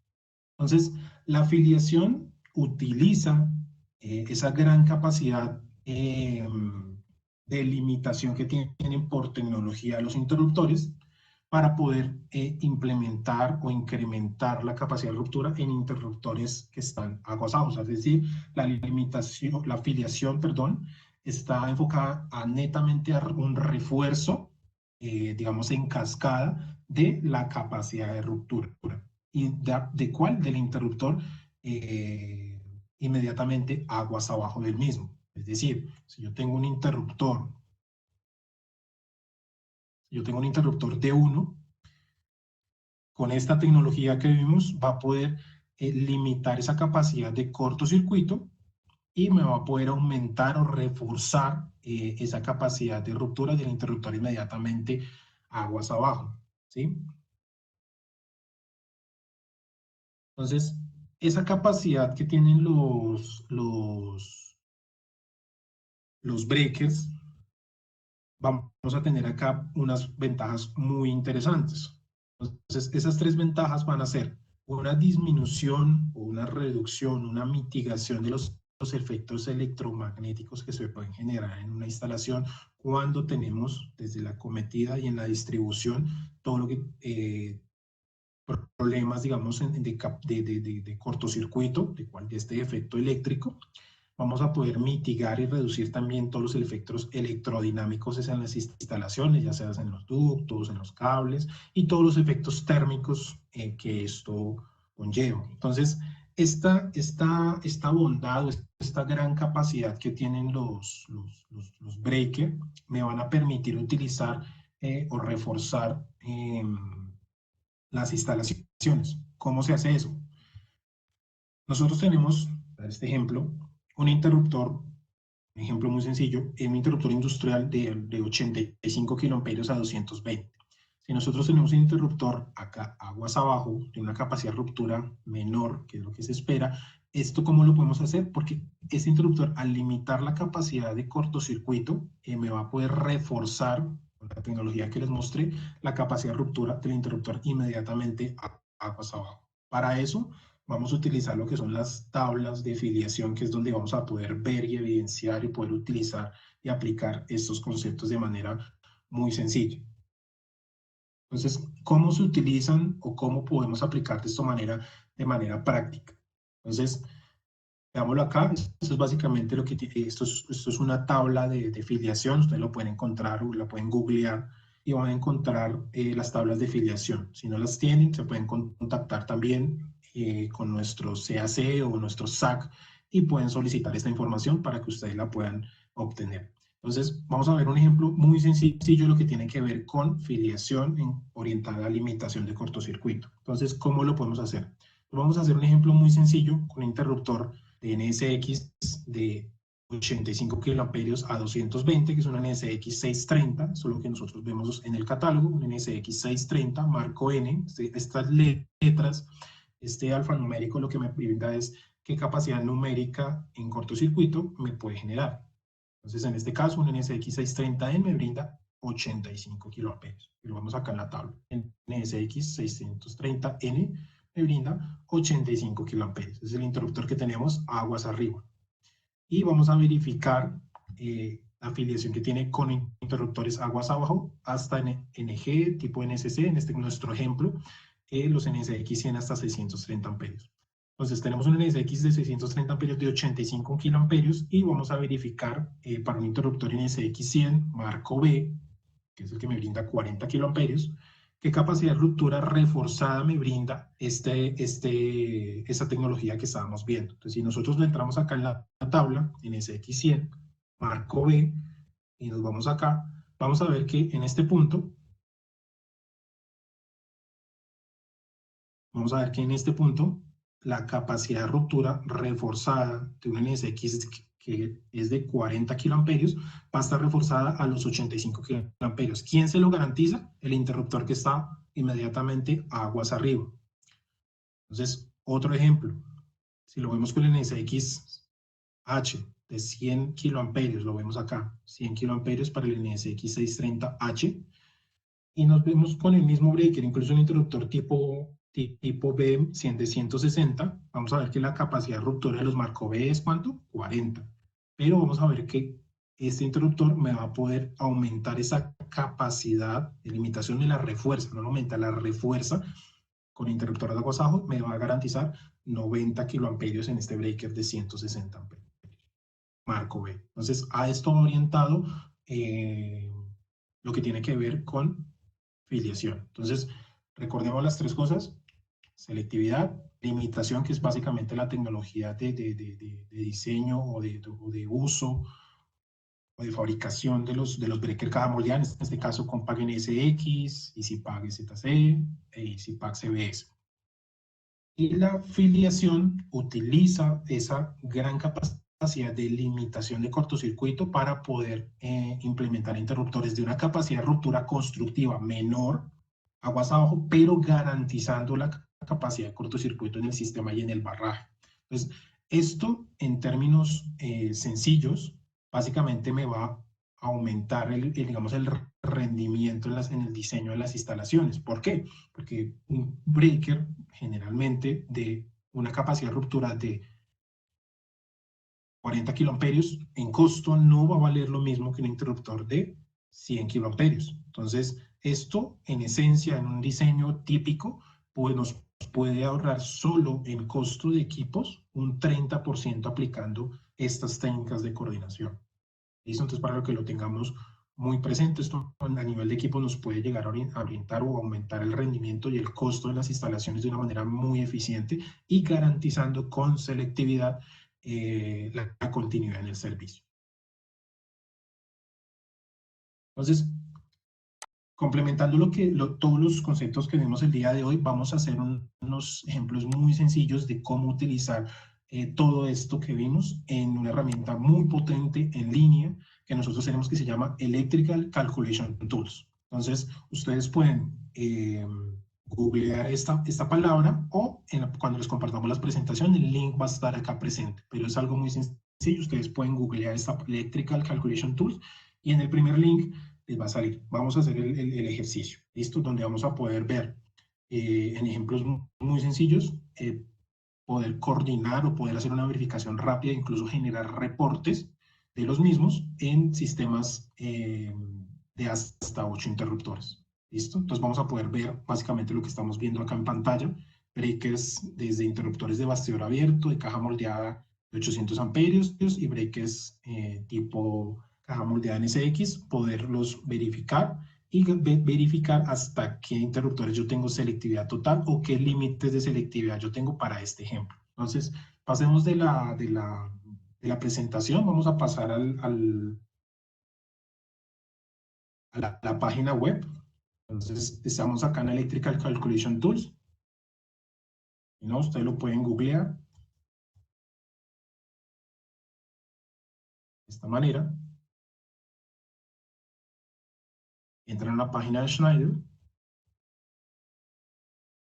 Entonces, la filiación utiliza esa gran capacidad de limitación que tienen por tecnología los interruptores para poder implementar o incrementar la capacidad de ruptura en interruptores que están aguasados. Es decir, la filiación, perdón, está enfocada a netamente a un refuerzo, digamos, en cascada de la capacidad de ruptura. ¿Y de cuál? Del interruptor inmediatamente aguas abajo del mismo. Es decir, si yo tengo un interruptor D1, con esta tecnología que vimos va a poder limitar esa capacidad de cortocircuito y me va a poder aumentar o reforzar esa capacidad de ruptura del interruptor inmediatamente aguas abajo, ¿sí? Entonces, esa capacidad que tienen los breakers, vamos a tener acá unas ventajas muy interesantes. Entonces, esas 3 ventajas van a ser una disminución o una reducción, una mitigación de los los efectos electromagnéticos que se pueden generar en una instalación cuando tenemos desde la acometida y en la distribución todo lo que problemas, digamos, de cortocircuito, de este efecto eléctrico. Vamos a poder mitigar y reducir también todos los efectos electrodinámicos en las instalaciones, ya sea en los ductos, en los cables, y todos los efectos térmicos que esto conlleva. Entonces, esta bondad, esta gran capacidad que tienen los breakers, me van a permitir utilizar o reforzar las instalaciones. ¿Cómo se hace eso? Nosotros tenemos, para este ejemplo, un interruptor, un ejemplo muy sencillo, un interruptor industrial de 85 kiloamperios a 220. Si nosotros tenemos un interruptor acá, aguas abajo, de una capacidad de ruptura menor, que es lo que se espera, ¿esto cómo lo podemos hacer? Porque este interruptor, al limitar la capacidad de cortocircuito, me va a poder reforzar, con la tecnología que les mostré, la capacidad de ruptura del interruptor inmediatamente a aguas abajo. Para eso, vamos a utilizar lo que son las tablas de filiación, que es donde vamos a poder ver y evidenciar y poder utilizar y aplicar estos conceptos de manera muy sencilla. Entonces, ¿cómo se utilizan o cómo podemos aplicar de manera práctica? Entonces, veámoslo acá. Esto es básicamente lo que esto es una tabla de filiación. Ustedes lo pueden encontrar o la pueden googlear y van a encontrar las tablas de filiación. Si no las tienen, se pueden contactar también con nuestro CAC o nuestro SAC y pueden solicitar esta información para que ustedes la puedan obtener. Entonces, vamos a ver un ejemplo muy sencillo, lo que tiene que ver con filiación orientada a limitación de cortocircuito. Entonces, ¿cómo lo podemos hacer? Vamos a hacer un ejemplo muy sencillo con un interruptor de NSX de 85 kiloamperios a 220, que es una NSX 630, eso es lo que nosotros vemos en el catálogo, un NSX 630, marco N. Estas letras, este alfanumérico, lo que me brinda es qué capacidad numérica en cortocircuito me puede generar. Entonces, en este caso, un NSX 630N me brinda 85 kiloamperios. Y lo vemos acá en la tabla. El NSX 630N me brinda 85 kiloamperios. Es el interruptor que tenemos aguas arriba. Y vamos a verificar la afiliación que tiene con interruptores aguas abajo hasta NG, tipo NSC, en nuestro ejemplo, los NSX 100 hasta 630 amperios. Entonces tenemos un NSX de 630 amperios de 85 kiloamperios y vamos a verificar para un interruptor NSX 100 marco B, que es el que me brinda 40 kiloamperios, qué capacidad de ruptura reforzada me brinda esta tecnología que estábamos viendo. Entonces si nosotros entramos acá en la tabla, NSX 100 marco B, y nos vamos acá, vamos a ver que en este punto, la capacidad de ruptura reforzada de un NSX que es de 40 kiloamperios va a estar reforzada a los 85 kiloamperios. ¿Quién se lo garantiza? El interruptor que está inmediatamente aguas arriba. Entonces, otro ejemplo, si lo vemos con el NSX H de 100 kiloamperios, lo vemos acá, 100 kiloamperios para el NSX 630H, y nos vemos con el mismo breaker, incluso un interruptor tipo B, 100 de 160, vamos a ver que la capacidad de ruptura de los marco B es ¿cuánto? 40. Pero vamos a ver que este interruptor me va a poder aumentar esa capacidad de limitación de la refuerza, no aumenta la refuerza con interruptor de aguas abajo, me va a garantizar 90 kiloamperios en este breaker de 160 amperios. Marco B. Entonces, a esto orientado lo que tiene que ver con filiación. Entonces, recordemos las tres cosas: selectividad, limitación, que es básicamente la tecnología de diseño o de uso o de fabricación de los breakers cada moldean, en este caso Compaq NSX, EasyPack ZC e EasyPack CBS. Y la filiación utiliza esa gran capacidad de limitación de cortocircuito para poder implementar interruptores de una capacidad de ruptura constructiva menor, aguas abajo, pero garantizando la capacidad de cortocircuito en el sistema y en el barraje. Entonces, esto en términos sencillos, básicamente me va a aumentar digamos, el rendimiento en el diseño de las instalaciones. ¿Por qué? Porque un breaker generalmente de una capacidad de ruptura de 40 kiloamperios, en costo no va a valer lo mismo que un interruptor de 100 kiloamperios. Entonces, esto en esencia, en un diseño típico, pues nos puede ahorrar solo en costo de equipos un 30% aplicando estas técnicas de coordinación. ¿Listo? Entonces, para que lo tengamos muy presente, esto a nivel de equipo nos puede llegar a orientar o aumentar el rendimiento y el costo de las instalaciones de una manera muy eficiente y garantizando con selectividad la continuidad en el servicio. Entonces, complementando todos los conceptos que vimos el día de hoy, vamos a hacer unos ejemplos muy sencillos de cómo utilizar todo esto que vimos en una herramienta muy potente en línea que nosotros tenemos que se llama Electrical Calculation Tools. Entonces, ustedes pueden googlear esta palabra o cuando les compartamos la presentación, el link va a estar acá presente, pero es algo muy sencillo. Ustedes pueden googlear esta Electrical Calculation Tools y en el primer link les va a salir. Vamos a hacer el ejercicio, ¿listo? Donde vamos a poder ver en ejemplos muy sencillos, poder coordinar o poder hacer una verificación rápida, incluso generar reportes de los mismos en sistemas de hasta 8 interruptores. ¿Listo? Entonces vamos a poder ver básicamente lo que estamos viendo acá en pantalla, breakers desde interruptores de bastidor abierto, de caja moldeada de 800 amperios y breakers tipo caja moldeada en SX, poderlos verificar y verificar hasta qué interruptores yo tengo selectividad total o qué límites de selectividad yo tengo para este ejemplo. Entonces, pasemos de la presentación, vamos a pasar a la página web. Entonces, estamos acá en Electrical Calculation Tools. ¿No? Ustedes lo pueden googlear de esta manera. Entran a la página de Schneider.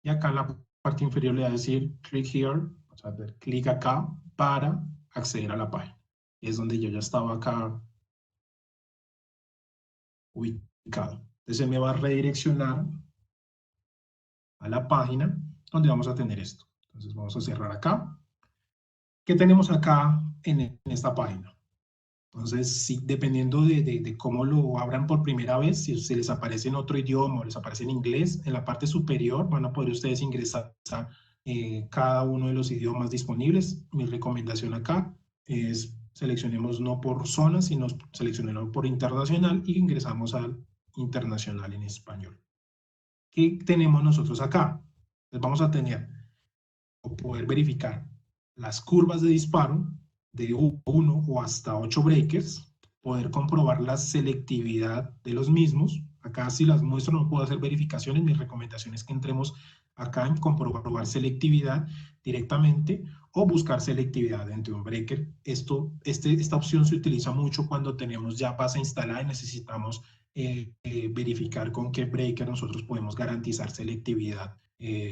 Y acá en la parte inferior le va a decir click here, o sea, clic acá para acceder a la página. Y es donde yo ya estaba acá ubicado. Entonces me va a redireccionar a la página donde vamos a tener esto. Entonces vamos a cerrar acá. ¿Qué tenemos acá en esta página? Entonces, sí, dependiendo de cómo lo abran por primera vez, si se les aparece en otro idioma o les aparece en inglés, en la parte superior van a poder ustedes ingresar cada uno de los idiomas disponibles. Mi recomendación acá es seleccionemos no por zona, sino seleccionemos por internacional y ingresamos al internacional en español. ¿Qué tenemos nosotros acá? Pues vamos a tener o poder verificar las curvas de disparo de 1 o hasta 8 breakers, poder comprobar la selectividad de los mismos. Acá si las muestro no puedo hacer verificaciones, mi recomendación es que entremos acá en comprobar selectividad directamente o buscar selectividad dentro de un breaker. Esta opción se utiliza mucho cuando tenemos ya base instalada y necesitamos verificar con qué breaker nosotros podemos garantizar selectividad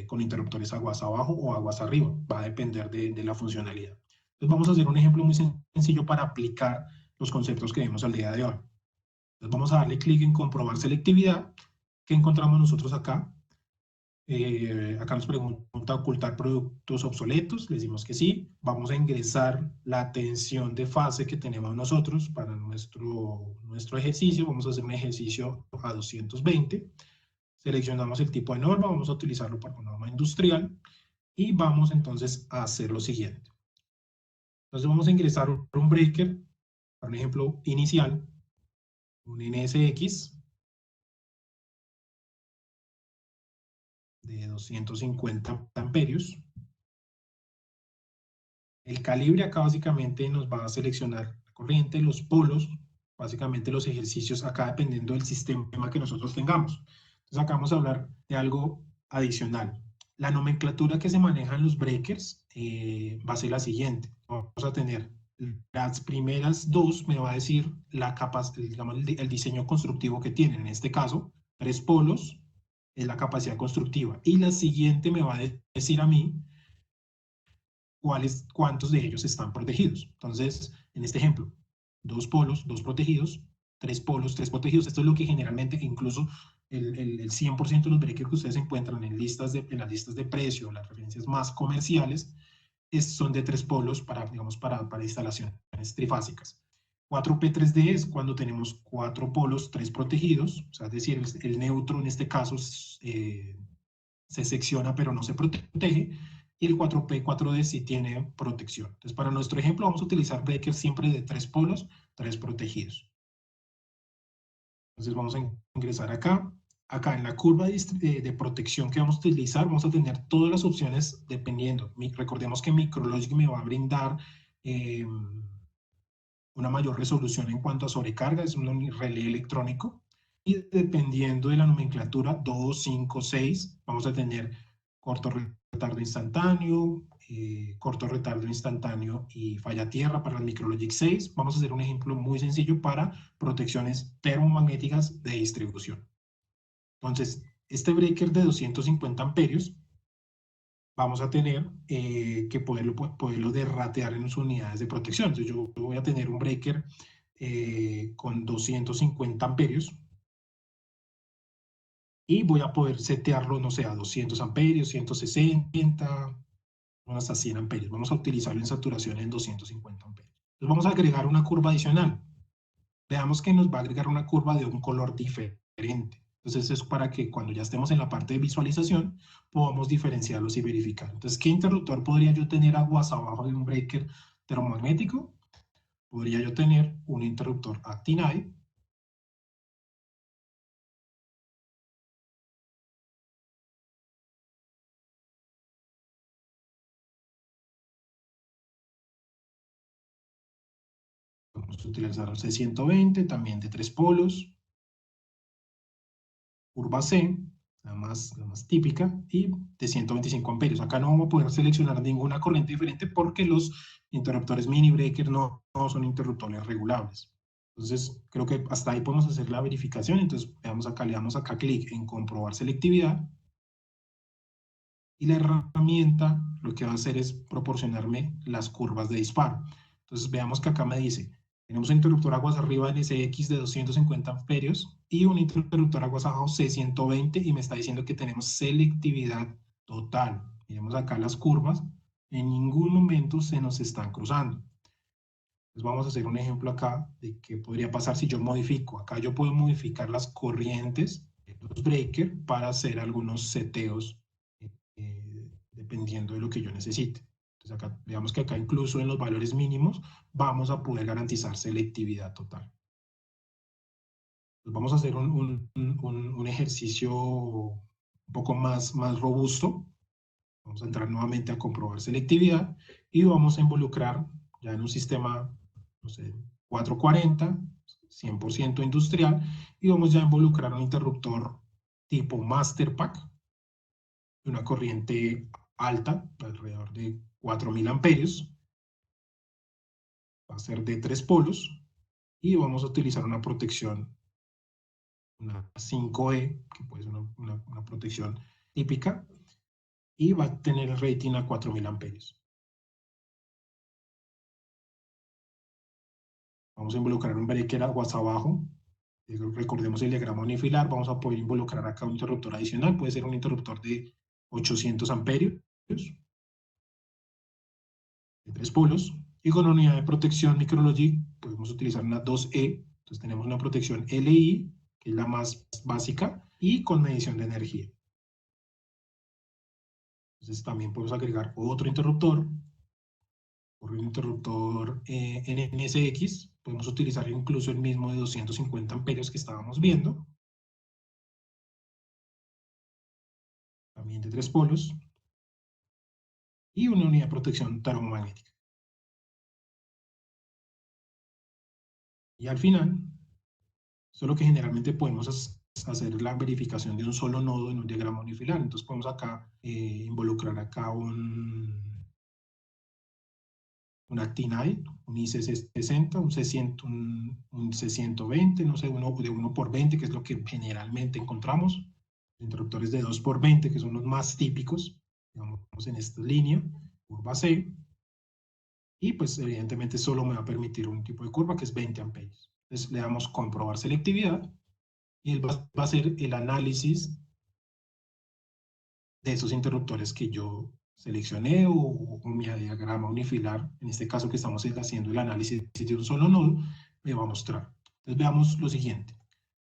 con interruptores aguas abajo o aguas arriba. Va a depender de la funcionalidad. Entonces vamos a hacer un ejemplo muy sencillo para aplicar los conceptos que vimos al día de hoy. Entonces vamos a darle clic en comprobar selectividad. ¿Qué encontramos nosotros acá? Acá nos pregunta ocultar productos obsoletos, le decimos que sí. Vamos a ingresar la tensión de fase que tenemos nosotros para nuestro ejercicio. Vamos a hacer un ejercicio a 220. Seleccionamos el tipo de norma, vamos a utilizarlo para una norma industrial y vamos entonces a hacer lo siguiente. Entonces vamos a ingresar un breaker, por ejemplo, inicial, un NSX de 250 amperios. El calibre acá básicamente nos va a seleccionar la corriente, los polos, básicamente los ejercicios acá dependiendo del sistema que nosotros tengamos. Entonces acá vamos a hablar de algo adicional. La nomenclatura que se maneja en los breakers va a ser la siguiente. Vamos a tener las primeras dos, me va a decir el diseño constructivo que tienen. En este caso, 3 polos es la capacidad constructiva. Y la siguiente me va a decir a mí cuántos de ellos están protegidos. Entonces, en este ejemplo, 2 polos, 2 protegidos, 3 polos, 3 protegidos. Esto es lo que generalmente, incluso el 100% de los breakers que ustedes encuentran en las listas de precio, las referencias más comerciales, son de 3 polos para, digamos, para instalaciones trifásicas. 4P3D es cuando tenemos 4 polos, 3 protegidos, o sea, es decir, el neutro en este caso se secciona pero no se protege, y el 4P4D sí tiene protección. Entonces, para nuestro ejemplo vamos a utilizar breakers siempre de 3 polos, 3 protegidos. Entonces vamos a ingresar acá. Acá en la curva de protección que vamos a utilizar, vamos a tener todas las opciones dependiendo. Recordemos que Micrologic me va a brindar una mayor resolución en cuanto a sobrecarga, es un relé electrónico. Y dependiendo de la nomenclatura, 2, 5, 6, vamos a tener corto retardo instantáneo, corto retardo instantáneo y falla tierra para el Micrologic 6. Vamos a hacer un ejemplo muy sencillo para protecciones termomagnéticas de distribución. Entonces, este breaker de 250 amperios, vamos a tener que poderlo derratear en sus unidades de protección. Entonces, yo voy a tener un breaker con 250 amperios, y voy a poder setearlo, no sé, a 200 amperios, 160, hasta 100 amperios. Vamos a utilizarlo en saturación en 250 amperios. Entonces vamos a agregar una curva adicional. Veamos que nos va a agregar una curva de un color diferente. Entonces es para que cuando ya estemos en la parte de visualización podamos diferenciarlos y verificar. Entonces, ¿qué interruptor podría yo tener aguas abajo de un breaker termomagnético? Podría yo tener un interruptor Actinide, vamos a utilizar el C120, también de 3 polos, curva C, la más típica, y de 125 amperios. Acá no vamos a poder seleccionar ninguna corriente diferente porque los interruptores mini breaker no son interruptores regulables. Entonces, creo que hasta ahí podemos hacer la verificación. Entonces, veamos acá, le damos acá clic en comprobar selectividad. Y la herramienta lo que va a hacer es proporcionarme las curvas de disparo. Entonces, veamos que acá me dice, tenemos un interruptor aguas arriba NSX de 250 amperios y un interruptor aguas abajo C120, y me está diciendo que tenemos selectividad total. Miremos acá las curvas, en ningún momento se nos están cruzando. Entonces vamos a hacer un ejemplo acá de qué podría pasar si yo modifico. Acá yo puedo modificar las corrientes de los breakers para hacer algunos seteos dependiendo de lo que yo necesite. Entonces acá, veamos que acá incluso en los valores mínimos vamos a poder garantizar selectividad total. Pues vamos a hacer un ejercicio un poco más robusto. Vamos a entrar nuevamente a comprobar selectividad y vamos a involucrar ya en un sistema, no sé, 440, 100% industrial, y vamos ya a involucrar un interruptor tipo Master Pack, de una corriente alta, alrededor de 4000 amperios, va a ser de 3 polos, y vamos a utilizar una protección, una 5E, que puede ser una protección típica, y va a tener el rating a 4000 amperios. Vamos a involucrar un breaker aguas abajo. Recordemos el diagrama unifilar. Vamos a poder involucrar acá un interruptor adicional. Puede ser un interruptor de 800 amperios, de 3 polos. Y con la unidad de protección Micrologic podemos utilizar una 2E. Entonces tenemos una protección LI, que es la más básica, y con medición de energía. Entonces también podemos agregar otro interruptor, por un interruptor NSX. Podemos utilizar incluso el mismo de 250 amperios que estábamos viendo. También de 3 polos. Y una unidad de protección termomagnética. Y al final, solo que generalmente podemos hacer la verificación de un solo nodo en un diagrama unifilar. Entonces podemos acá involucrar acá un Actinide, un IC60, un C120, no sé, uno de 1x20, que es lo que generalmente encontramos. Interruptores de 2x20, que son los más típicos, digamos en esta línea, curva C. Y pues evidentemente solo me va a permitir un tipo de curva que es 20 amperios. Entonces le damos comprobar selectividad y él va a hacer el análisis de esos interruptores que yo seleccioné o mi diagrama unifilar, en este caso que estamos haciendo el análisis de un solo nodo, me va a mostrar. Entonces veamos lo siguiente.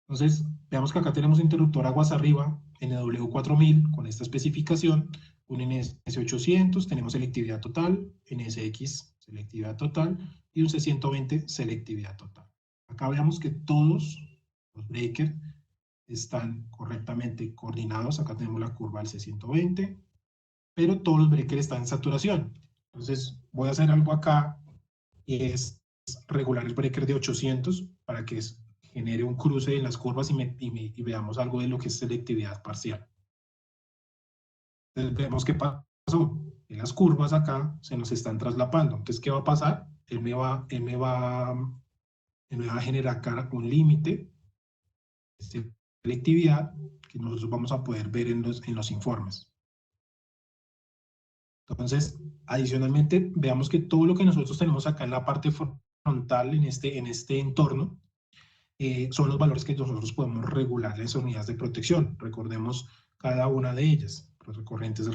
Entonces, veamos que acá tenemos interruptor aguas arriba, NW4000, con esta especificación, un NS800, tenemos selectividad total, NSX, selectividad total, y un C120, selectividad total. Acá veamos que todos los breakers están correctamente coordinados. Acá tenemos la curva del C120, pero todos los breakers están en saturación. Entonces, voy a hacer algo acá, y es regular el breaker de 800 para que genere un cruce en las curvas y veamos algo de lo que es selectividad parcial. Entonces vemos qué pasó. En las curvas acá se nos están traslapando. Entonces, ¿qué va a pasar? Él me va a generar acá un límite de selectividad que nosotros vamos a poder ver en los informes. Entonces, adicionalmente, veamos que todo lo que nosotros tenemos acá en la parte frontal, en este entorno, son los valores que nosotros podemos regular en las unidades de protección. Recordemos cada una de ellas. Corrientes de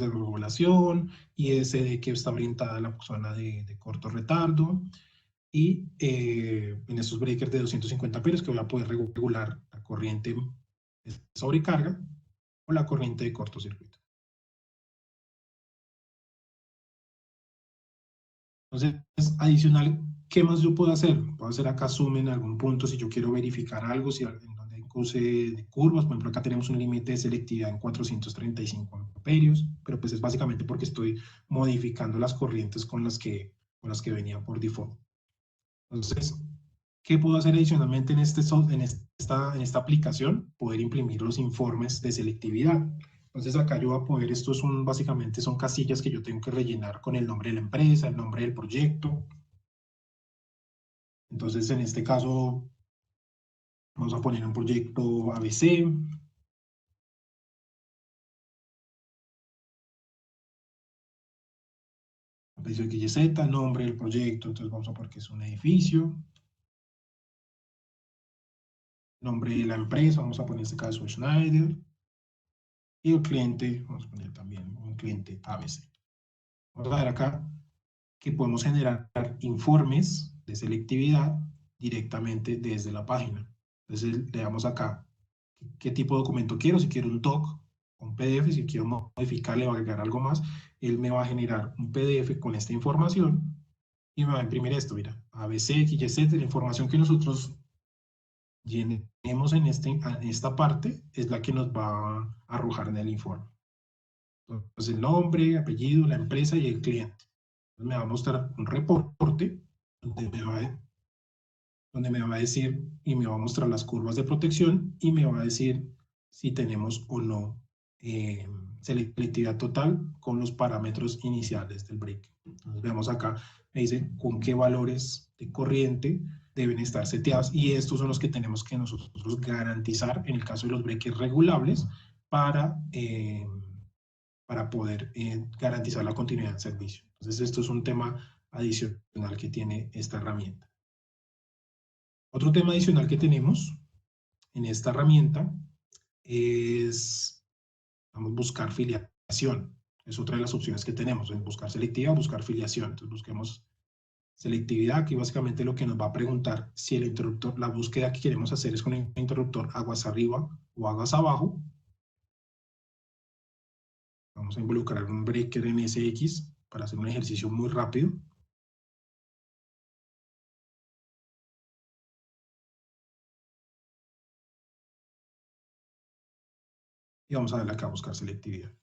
regulación, ISD que está orientada a la zona de corto retardo, y en estos breakers de 250 amperes que voy a poder regular la corriente de sobrecarga o la corriente de cortocircuito. Entonces, adicional, ¿qué más yo puedo hacer? Puedo hacer acá zoom en algún punto si yo quiero verificar algo, si en donde hay cruce de curvas. Por ejemplo, acá tenemos un límite de selectividad en 435 amperios, pero pues es básicamente porque estoy modificando las corrientes con las que venía por default. Entonces, ¿qué puedo hacer adicionalmente en esta aplicación? Poder imprimir los informes de selectividad. Entonces acá yo voy a poder, básicamente son casillas que yo tengo que rellenar con el nombre de la empresa, el nombre del proyecto. Entonces en este caso vamos a poner un proyecto ABC. Edificio XYZ, nombre del proyecto, entonces vamos a poner que es un edificio. Nombre de la empresa, vamos a poner en este caso Schneider. Y el cliente, vamos a poner también un cliente ABC. Vamos a ver acá que podemos generar informes de selectividad directamente desde la página. Entonces le damos acá qué tipo de documento quiero, si quiero un doc, un PDF, si quiero modificarle o agregar algo más, él me va a generar un PDF con esta información y me va a imprimir esto, mira, ABC, XYZ, la información que nosotros llenemos en esta parte es la que nos va a arrojar en el informe. Entonces el nombre, apellido, la empresa y el cliente. Entonces me va a mostrar un reporte donde me va a decir y me va a mostrar las curvas de protección y me va a decir si tenemos o no selectividad total con los parámetros iniciales del break. Entonces veamos acá, me dice con qué valores de corriente deben estar seteados y estos son los que tenemos que nosotros garantizar en el caso de los breakers regulables para poder garantizar la continuidad del servicio. Entonces esto es un tema adicional que tiene esta herramienta. Otro tema adicional que tenemos en esta herramienta es, vamos a buscar filiación. Es otra de las opciones que tenemos, en buscar selectividad, buscar filiación. Entonces busquemos selectividad, que básicamente lo que nos va a preguntar si el interruptor, la búsqueda que queremos hacer es con el interruptor aguas arriba o aguas abajo. Vamos a involucrar un breaker en SX para hacer un ejercicio muy rápido. Y vamos a darle acá a buscar selectividad.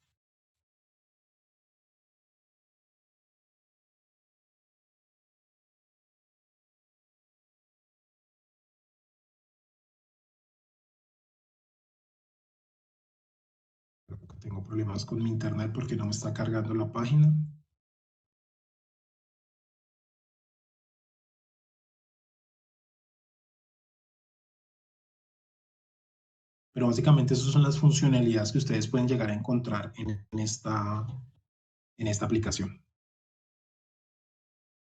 Tengo problemas con mi internet porque no me está cargando la página. Pero básicamente esas son las funcionalidades que ustedes pueden llegar a encontrar en esta aplicación.